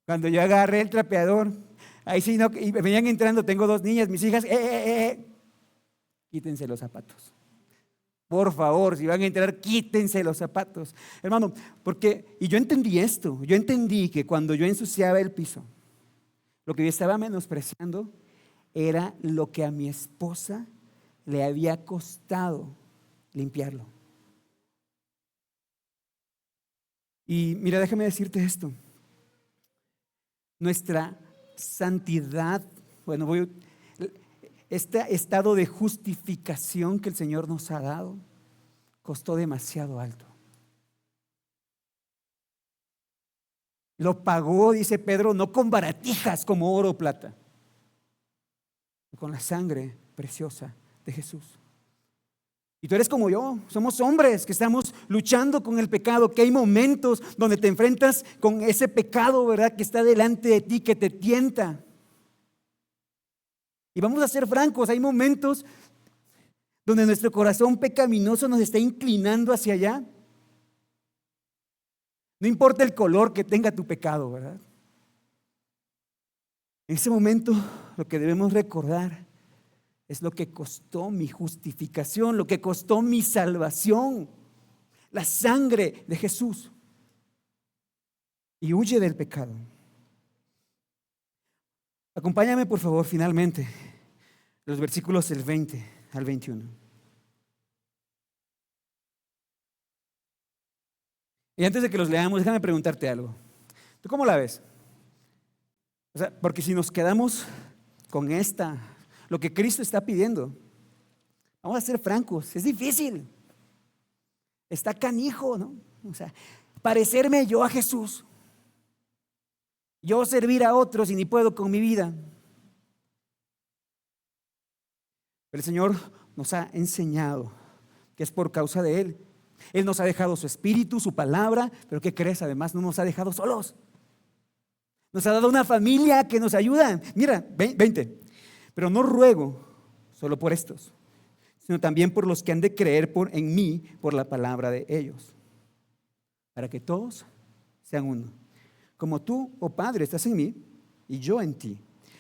Cuando yo agarré el trapeador, ahí sí no, y venían entrando, tengo 2 niñas, mis hijas, quítense los zapatos. Por favor, si van a entrar, quítense los zapatos. Hermano, y yo entendí esto, yo entendí que cuando yo ensuciaba el piso, lo que yo estaba menospreciando era lo que a mi esposa le había costado limpiarlo. Y mira, déjame decirte esto. Nuestra santidad, este estado de justificación que el Señor nos ha dado, costó demasiado alto. Lo pagó, dice Pedro, no con baratijas como oro o plata, con la sangre preciosa de Jesús. Y tú eres como yo, somos hombres que estamos luchando con el pecado, que hay momentos donde te enfrentas con ese pecado, ¿verdad? Que está delante de ti, que te tienta. Y vamos a ser francos, hay momentos donde nuestro corazón pecaminoso nos está inclinando hacia allá. No importa el color que tenga tu pecado, ¿verdad? En ese momento lo que debemos recordar es lo que costó mi justificación, lo que costó mi salvación, la sangre de Jesús. Y huye del pecado. Acompáñame por favor finalmente los versículos del 20 al 21. Y antes de que los leamos, déjame preguntarte algo. ¿Tú cómo la ves? O sea, porque si nos quedamos con lo que Cristo está pidiendo, vamos a ser francos, es difícil. Está canijo, ¿no? O sea, parecerme yo a Jesús. Yo servir a otros y ni puedo con mi vida. Pero el Señor nos ha enseñado que es por causa de Él. Él nos ha dejado su espíritu, su palabra, pero ¿qué crees? Además no nos ha dejado solos. Nos ha dado una familia que nos ayuda. Mira, 20. Pero no ruego solo por estos, sino también por los que han de creer en mí por la palabra de ellos, para que todos sean uno. Como tú, oh Padre, estás en mí y yo en ti,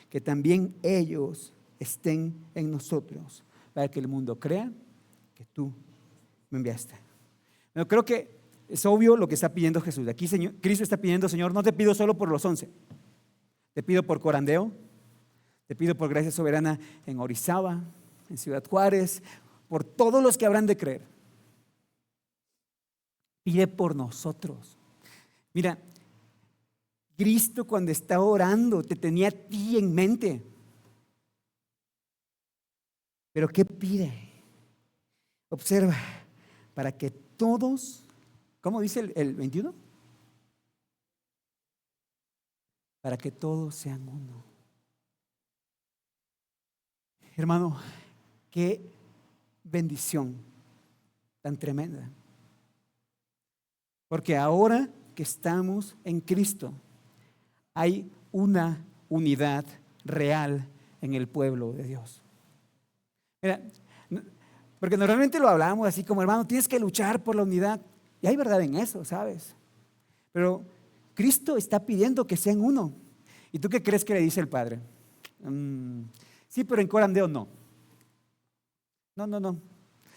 que también ellos estén en nosotros, para que el mundo crea que tú me enviaste. Pero creo que es obvio lo que está pidiendo Jesús. Aquí Cristo está pidiendo: Señor, no te pido solo por los 11, te pido por Corandeo, te pido por Gracia Soberana en Orizaba, en Ciudad Juárez, por todos los que habrán de creer. Pide por nosotros. Mira, Cristo cuando está orando te tenía a ti en mente. Pero ¿qué pide? Observa, para que todos, ¿cómo dice el 21? Para que todos sean uno. Hermano, qué bendición tan tremenda. Porque ahora que estamos en Cristo, hay una unidad real en el pueblo de Dios. Mira, porque normalmente lo hablamos así como: hermano, tienes que luchar por la unidad. Y hay verdad en eso, ¿sabes? Pero Cristo está pidiendo que sean uno. ¿Y tú qué crees que le dice el Padre? Sí, pero en Corandeo no. No. O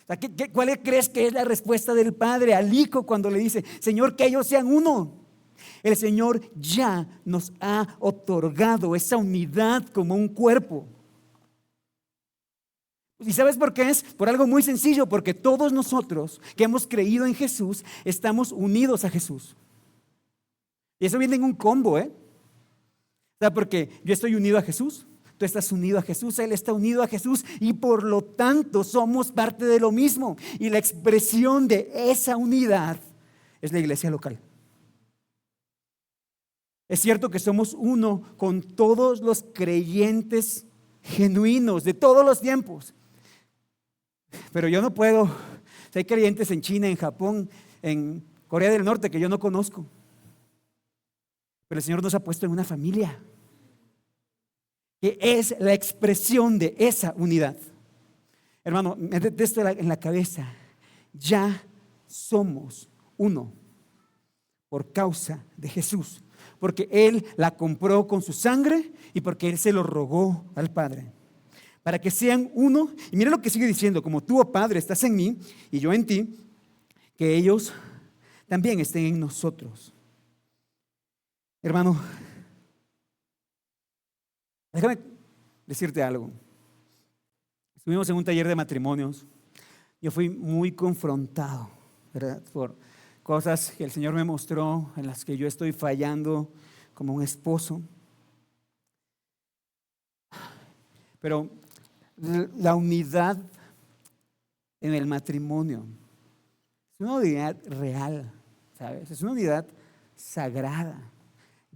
sea, ¿cuál crees que es la respuesta del Padre al Hijo cuando le dice: Señor, que ellos sean uno? El Señor ya nos ha otorgado esa unidad como un cuerpo. ¿Y sabes por qué es? Por algo muy sencillo: porque todos nosotros que hemos creído en Jesús estamos unidos a Jesús. Y eso viene en un combo, ¿eh? O sea, porque yo estoy unido a Jesús, tú estás unido a Jesús, Él está unido a Jesús, y por lo tanto somos parte de lo mismo. Y la expresión de esa unidad es la iglesia local. Es cierto que somos uno con todos los creyentes genuinos de todos los tiempos. Pero yo no puedo. Hay creyentes en China, en Japón, en Corea del Norte que yo no conozco. Pero el Señor nos ha puesto en una familia que es la expresión de esa unidad. Hermano, métete esto en la cabeza. Ya somos uno por causa de Jesús, porque Él la compró con su sangre y porque Él se lo rogó al Padre, para que sean uno. Y mira lo que sigue diciendo: como tú, oh Padre, estás en mí y yo en ti, que ellos también estén en nosotros. Hermano, déjame decirte algo. Estuvimos en un taller de matrimonios. Yo fui muy confrontado, ¿verdad?, por cosas que el Señor me mostró en las que yo estoy fallando como un esposo. Pero la unidad en el matrimonio es una unidad real, ¿sabes? Es una unidad sagrada.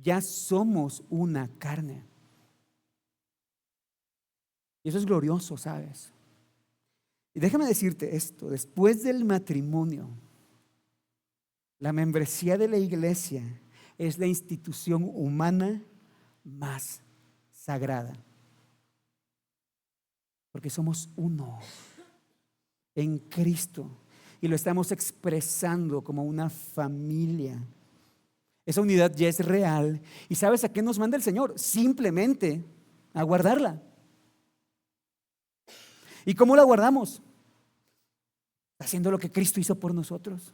Ya somos una carne. Y eso es glorioso, ¿sabes? Y déjame decirte esto: después del matrimonio, la membresía de la iglesia es la institución humana más sagrada. Porque somos uno en Cristo y lo estamos expresando como una familia. Esa unidad ya es real. ¿Y sabes a qué nos manda el Señor? Simplemente a guardarla. ¿Y cómo la guardamos? Haciendo lo que Cristo hizo por nosotros.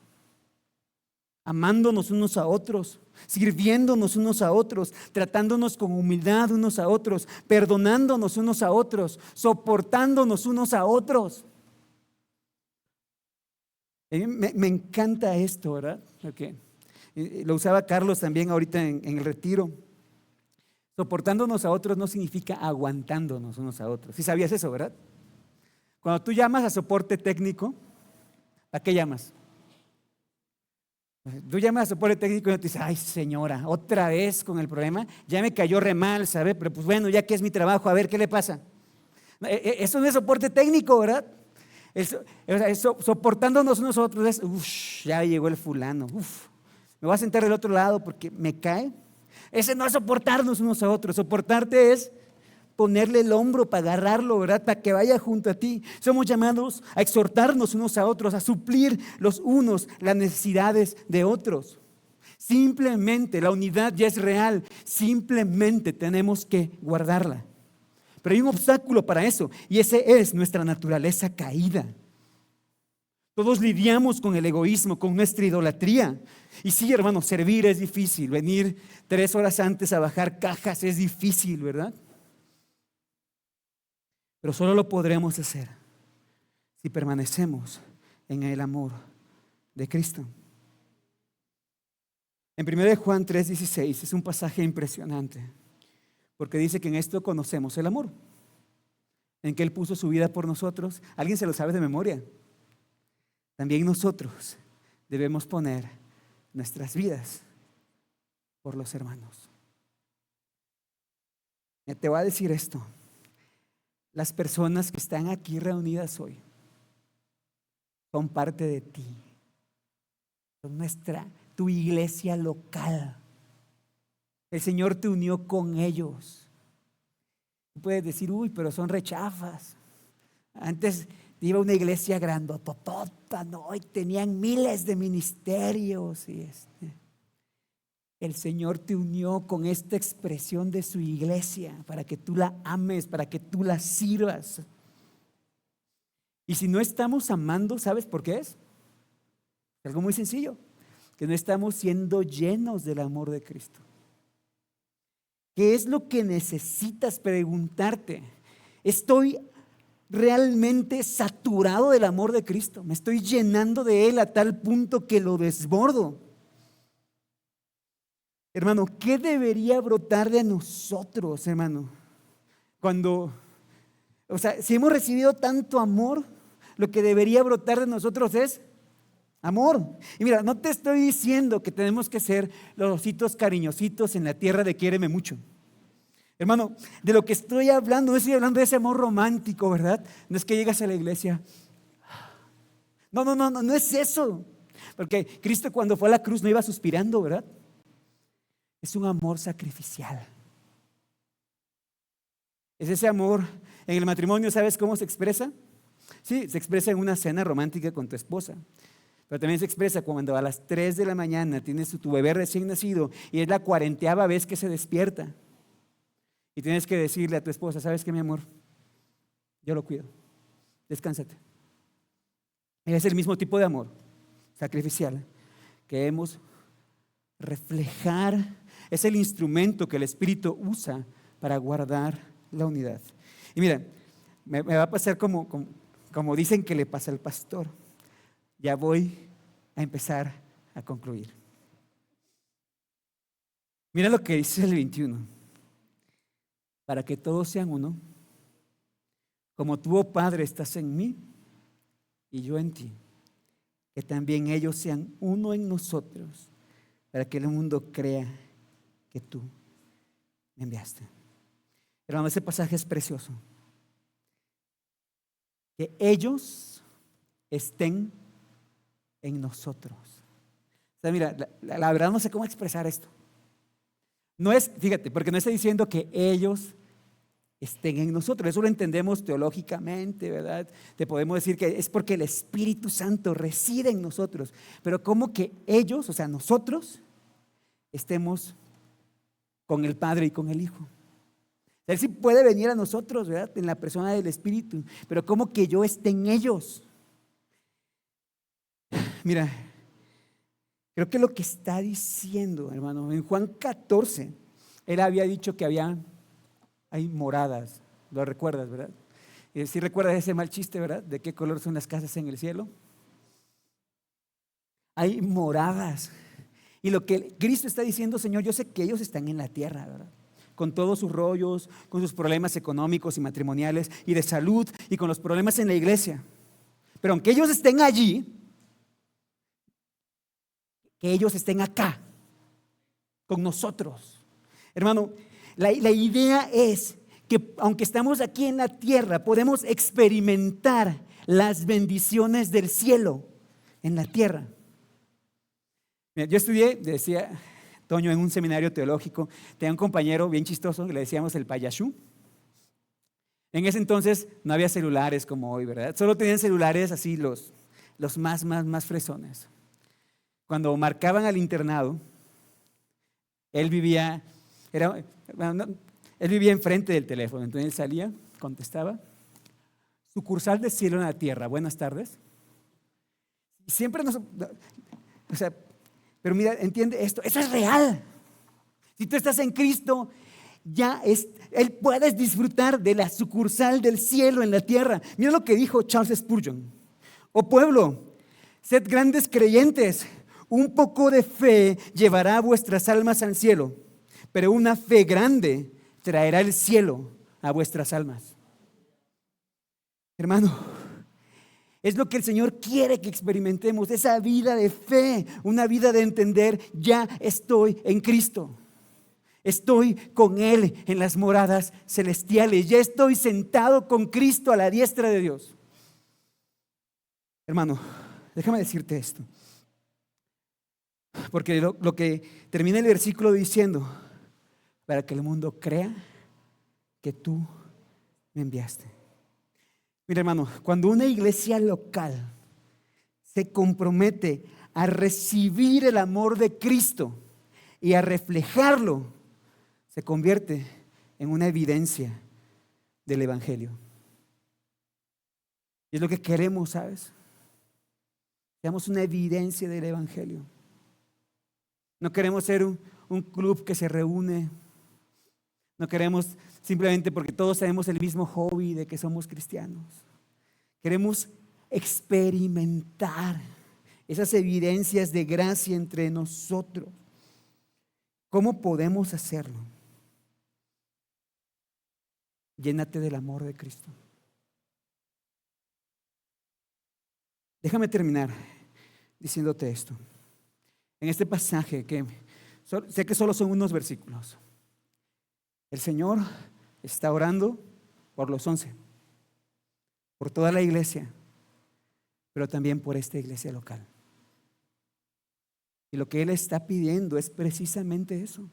Amándonos unos a otros, sirviéndonos unos a otros, tratándonos con humildad unos a otros, perdonándonos unos a otros, soportándonos unos a otros. Me encanta esto, ¿verdad? Okay. Lo usaba Carlos también ahorita en el retiro. Soportándonos a otros no significa aguantándonos unos a otros. ¿Sí sabías eso, verdad? Cuando tú llamas a soporte técnico, ¿a qué llamas? Tú llamas a soporte técnico y te dices, ay señora, otra vez con el problema, ya me cayó re mal, ¿sabe? Pero pues bueno, ya que es mi trabajo, a ver qué le pasa. Eso no es soporte técnico, ¿verdad? Soportándonos unos a otros es, ya llegó el fulano, me voy a sentar del otro lado porque me cae. Ese no es soportarnos unos a otros. Soportarte es ponerle el hombro para agarrarlo, ¿verdad? Para que vaya junto a ti. Somos llamados a exhortarnos unos a otros, a suplir los unos las necesidades de otros. Simplemente la unidad ya es real. Simplemente tenemos que guardarla. Pero hay un obstáculo para eso, y ese es nuestra naturaleza caída. Todos lidiamos con el egoísmo, con nuestra idolatría. Y sí, hermano, servir es difícil. Venir 3 horas antes a bajar cajas es difícil, ¿verdad? Pero solo lo podremos hacer si permanecemos en el amor de Cristo. En 1 Juan 3:16 es un pasaje impresionante, porque dice que en esto conocemos el amor, en que Él puso su vida por nosotros. ¿Alguien se lo sabe de memoria? También nosotros debemos poner nuestras vidas por los hermanos. Te voy a decir esto. Las personas que están aquí reunidas hoy son parte de ti. Son tu iglesia local. El Señor te unió con ellos. Tú puedes decir, uy, pero son rechafas. Antes iba a una iglesia grandototota, ¿no? Y tenían miles de ministerios. El Señor te unió con esta expresión de su iglesia para que tú la ames, para que tú la sirvas. Y si no estamos amando, ¿sabes por qué es? Algo muy sencillo, que no estamos siendo llenos del amor de Cristo. ¿Qué es lo que necesitas preguntarte? ¿Estoy realmente saturado del amor de Cristo? ¿Me estoy llenando de Él a tal punto que lo desbordo? Hermano, ¿qué debería brotar de nosotros, hermano? Si hemos recibido tanto amor, lo que debería brotar de nosotros es amor. Y mira, no te estoy diciendo que tenemos que ser los ositos cariñositos en la tierra de quiéreme mucho. Hermano, de lo que estoy hablando, no estoy hablando de ese amor romántico, ¿verdad? No es que llegas a la iglesia. No es eso. Porque Cristo cuando fue a la cruz no iba suspirando, ¿verdad? Es un amor sacrificial. Es ese amor en el matrimonio, ¿sabes cómo se expresa? Sí, se expresa en una cena romántica con tu esposa. Pero también se expresa cuando a las 3 de la mañana tienes tu bebé recién nacido y es la 40ª vez que se despierta. Y tienes que decirle a tu esposa, ¿sabes qué, mi amor? Yo lo cuido, descánsate. Es el mismo tipo de amor sacrificial que debemos reflejar. Es el instrumento que el Espíritu usa para guardar la unidad. Y mira, me va a pasar como dicen que le pasa al pastor. Ya voy a empezar a concluir. Mira lo que dice el 21. Para que todos sean uno, como tú, oh Padre, estás en mí y yo en ti, que también ellos sean uno en nosotros, para que el mundo crea que tú me enviaste. Hermano, ese pasaje es precioso. Que ellos estén en nosotros. O sea, mira, la verdad no sé cómo expresar esto. No es, fíjate, porque no está diciendo que ellos estén en nosotros. Eso lo entendemos teológicamente, ¿verdad? Te podemos decir que es porque el Espíritu Santo reside en nosotros. Pero ¿cómo que ellos, o sea, nosotros, estemos con el Padre y con el Hijo. Él sí puede venir a nosotros, ¿verdad? En la persona del Espíritu, pero ¿cómo que yo esté en ellos? Mira, creo que lo que está diciendo, hermano, en Juan 14, él había dicho que hay moradas, lo recuerdas, ¿verdad? ¿Sí recuerdas ese mal chiste, verdad? ¿De qué color son las casas en el cielo? Hay moradas. Y lo que Cristo está diciendo, Señor, yo sé que ellos están en la tierra, ¿verdad? Con todos sus rollos, con sus problemas económicos y matrimoniales y de salud y con los problemas en la iglesia. Pero aunque ellos estén allí, que ellos estén acá, con nosotros. Hermano, la idea es que aunque estamos aquí en la tierra, podemos experimentar las bendiciones del cielo en la tierra. Mira, yo estudié, decía Toño, en un seminario teológico. Tenía un compañero bien chistoso que le decíamos el payasú. En ese entonces no había celulares como hoy, ¿verdad? Solo tenían celulares así los más fresones. Cuando marcaban al internado, él vivía enfrente del teléfono. Entonces él salía, contestaba: sucursal de cielo en la tierra, buenas tardes. Y siempre pero mira, entiende esto, eso es real. Si tú estás en Cristo, Él puedes disfrutar de la sucursal del cielo en la tierra. Mira lo que dijo Charles Spurgeon: oh pueblo, sed grandes creyentes, un poco de fe llevará vuestras almas al cielo, pero una fe grande traerá el cielo a vuestras almas. Hermano, es lo que el Señor quiere que experimentemos, esa vida de fe, una vida de entender: ya estoy en Cristo, estoy con Él en las moradas celestiales, ya estoy sentado con Cristo a la diestra de Dios. Hermano, déjame decirte esto, porque lo que termina el versículo diciendo: para que el mundo crea que tú me enviaste. Mira, hermano, cuando una iglesia local se compromete a recibir el amor de Cristo y a reflejarlo, se convierte en una evidencia del Evangelio. Y es lo que queremos, ¿sabes? Seamos una evidencia del Evangelio. No queremos ser un club que se reúne. No queremos simplemente porque todos tenemos el mismo hobby de que somos cristianos. Queremos experimentar esas evidencias de gracia entre nosotros. ¿Cómo podemos hacerlo? Llénate del amor de Cristo. Déjame terminar diciéndote esto. En este pasaje, que sé que solo son unos versículos, el Señor está orando por los 11, por toda la iglesia, pero también por esta iglesia local. Y lo que Él está pidiendo es precisamente eso.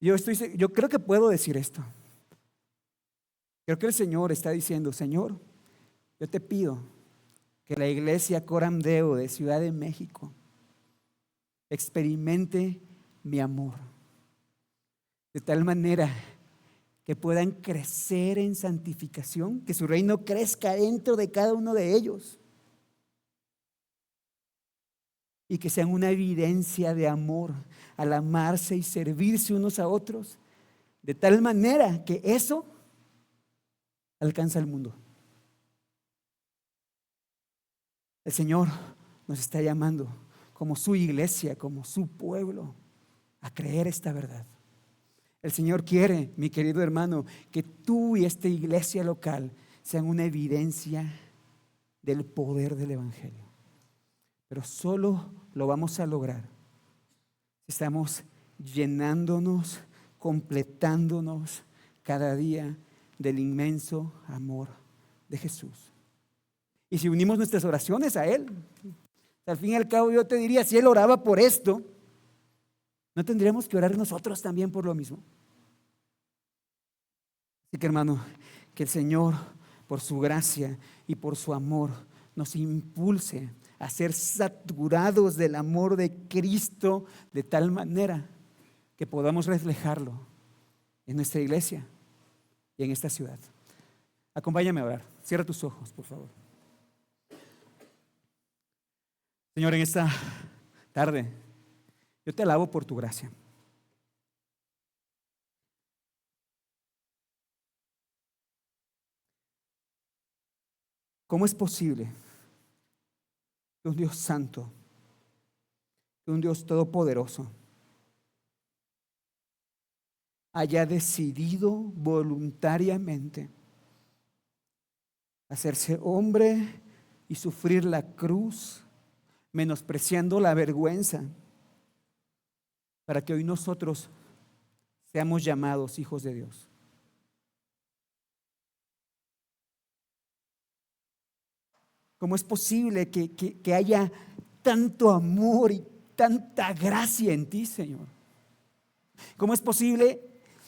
Yo creo que puedo decir esto. Creo que el Señor está diciendo: Señor, yo te pido que la iglesia Coram Deo de Ciudad de México experimente mi amor, de tal manera que puedan crecer en santificación, que su reino crezca dentro de cada uno de ellos y que sean una evidencia de amor al amarse y servirse unos a otros, de tal manera que eso alcanza al mundo. El Señor nos está llamando como su iglesia, como su pueblo, a creer esta verdad. El Señor quiere, mi querido hermano, que tú y esta iglesia local sean una evidencia del poder del Evangelio. Pero solo lo vamos a lograr si estamos llenándonos, completándonos cada día del inmenso amor de Jesús. Y si unimos nuestras oraciones a Él, al fin y al cabo yo te diría, si Él oraba por esto, ¿no tendríamos que orar nosotros también por lo mismo? Así que, hermano, que el Señor, por su gracia y por su amor, nos impulse a ser saturados del amor de Cristo de tal manera que podamos reflejarlo en nuestra iglesia y en esta ciudad. Acompáñame a orar. Cierra tus ojos, por favor. Señor, en esta tarde, yo te alabo por tu gracia. ¿Cómo es posible que un Dios santo, que un Dios todopoderoso, haya decidido voluntariamente hacerse hombre y sufrir la cruz, menospreciando la vergüenza, para que hoy nosotros seamos llamados hijos de Dios? ¿Cómo es posible que haya tanto amor y tanta gracia en ti, Señor? ¿Cómo es posible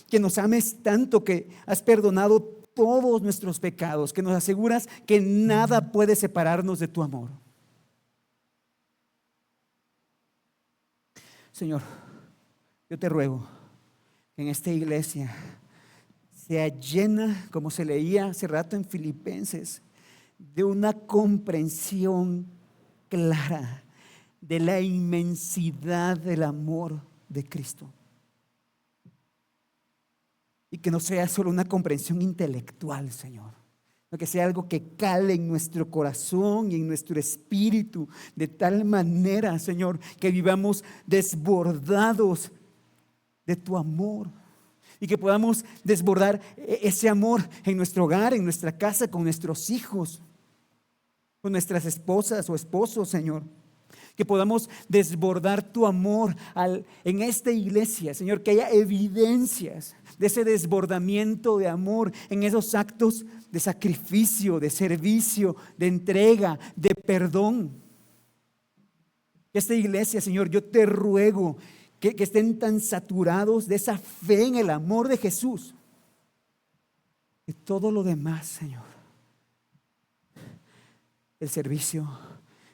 que nos ames tanto, que has perdonado todos nuestros pecados, que nos aseguras que nada puede separarnos de tu amor? Señor, yo te ruego que en esta iglesia sea llena, como se leía hace rato en Filipenses, de una comprensión clara de la inmensidad del amor de Cristo. Y que no sea solo una comprensión intelectual, Señor, sino que sea algo que cale en nuestro corazón y en nuestro espíritu, de tal manera, Señor, que vivamos desbordados de tu amor. Y que podamos desbordar ese amor en nuestro hogar, en nuestra casa, con nuestros hijos, con nuestras esposas o esposos, Señor. Que podamos desbordar tu amor en esta iglesia, Señor. Que haya evidencias de ese desbordamiento de amor en esos actos de sacrificio, de servicio, de entrega, de perdón. Que esta iglesia, Señor, yo te ruego que estén tan saturados de esa fe en el amor de Jesús, y todo lo demás, Señor, el servicio,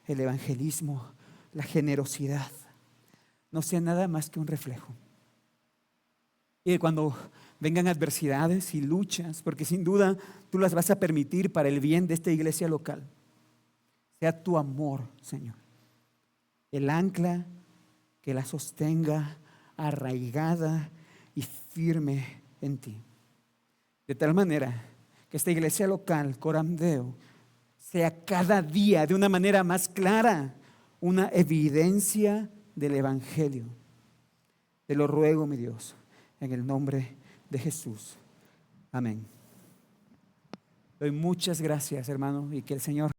el evangelismo, la generosidad, no sea nada más que un reflejo. Y cuando vengan adversidades y luchas, porque sin duda tú las vas a permitir para el bien de esta iglesia local, sea tu amor, Señor, el ancla que la sostenga arraigada y firme en ti. De tal manera que esta iglesia local, Coram Deo, sea cada día de una manera más clara una evidencia del Evangelio. Te lo ruego, mi Dios, en el nombre de Jesús. Amén. Doy muchas gracias, hermano, y que el Señor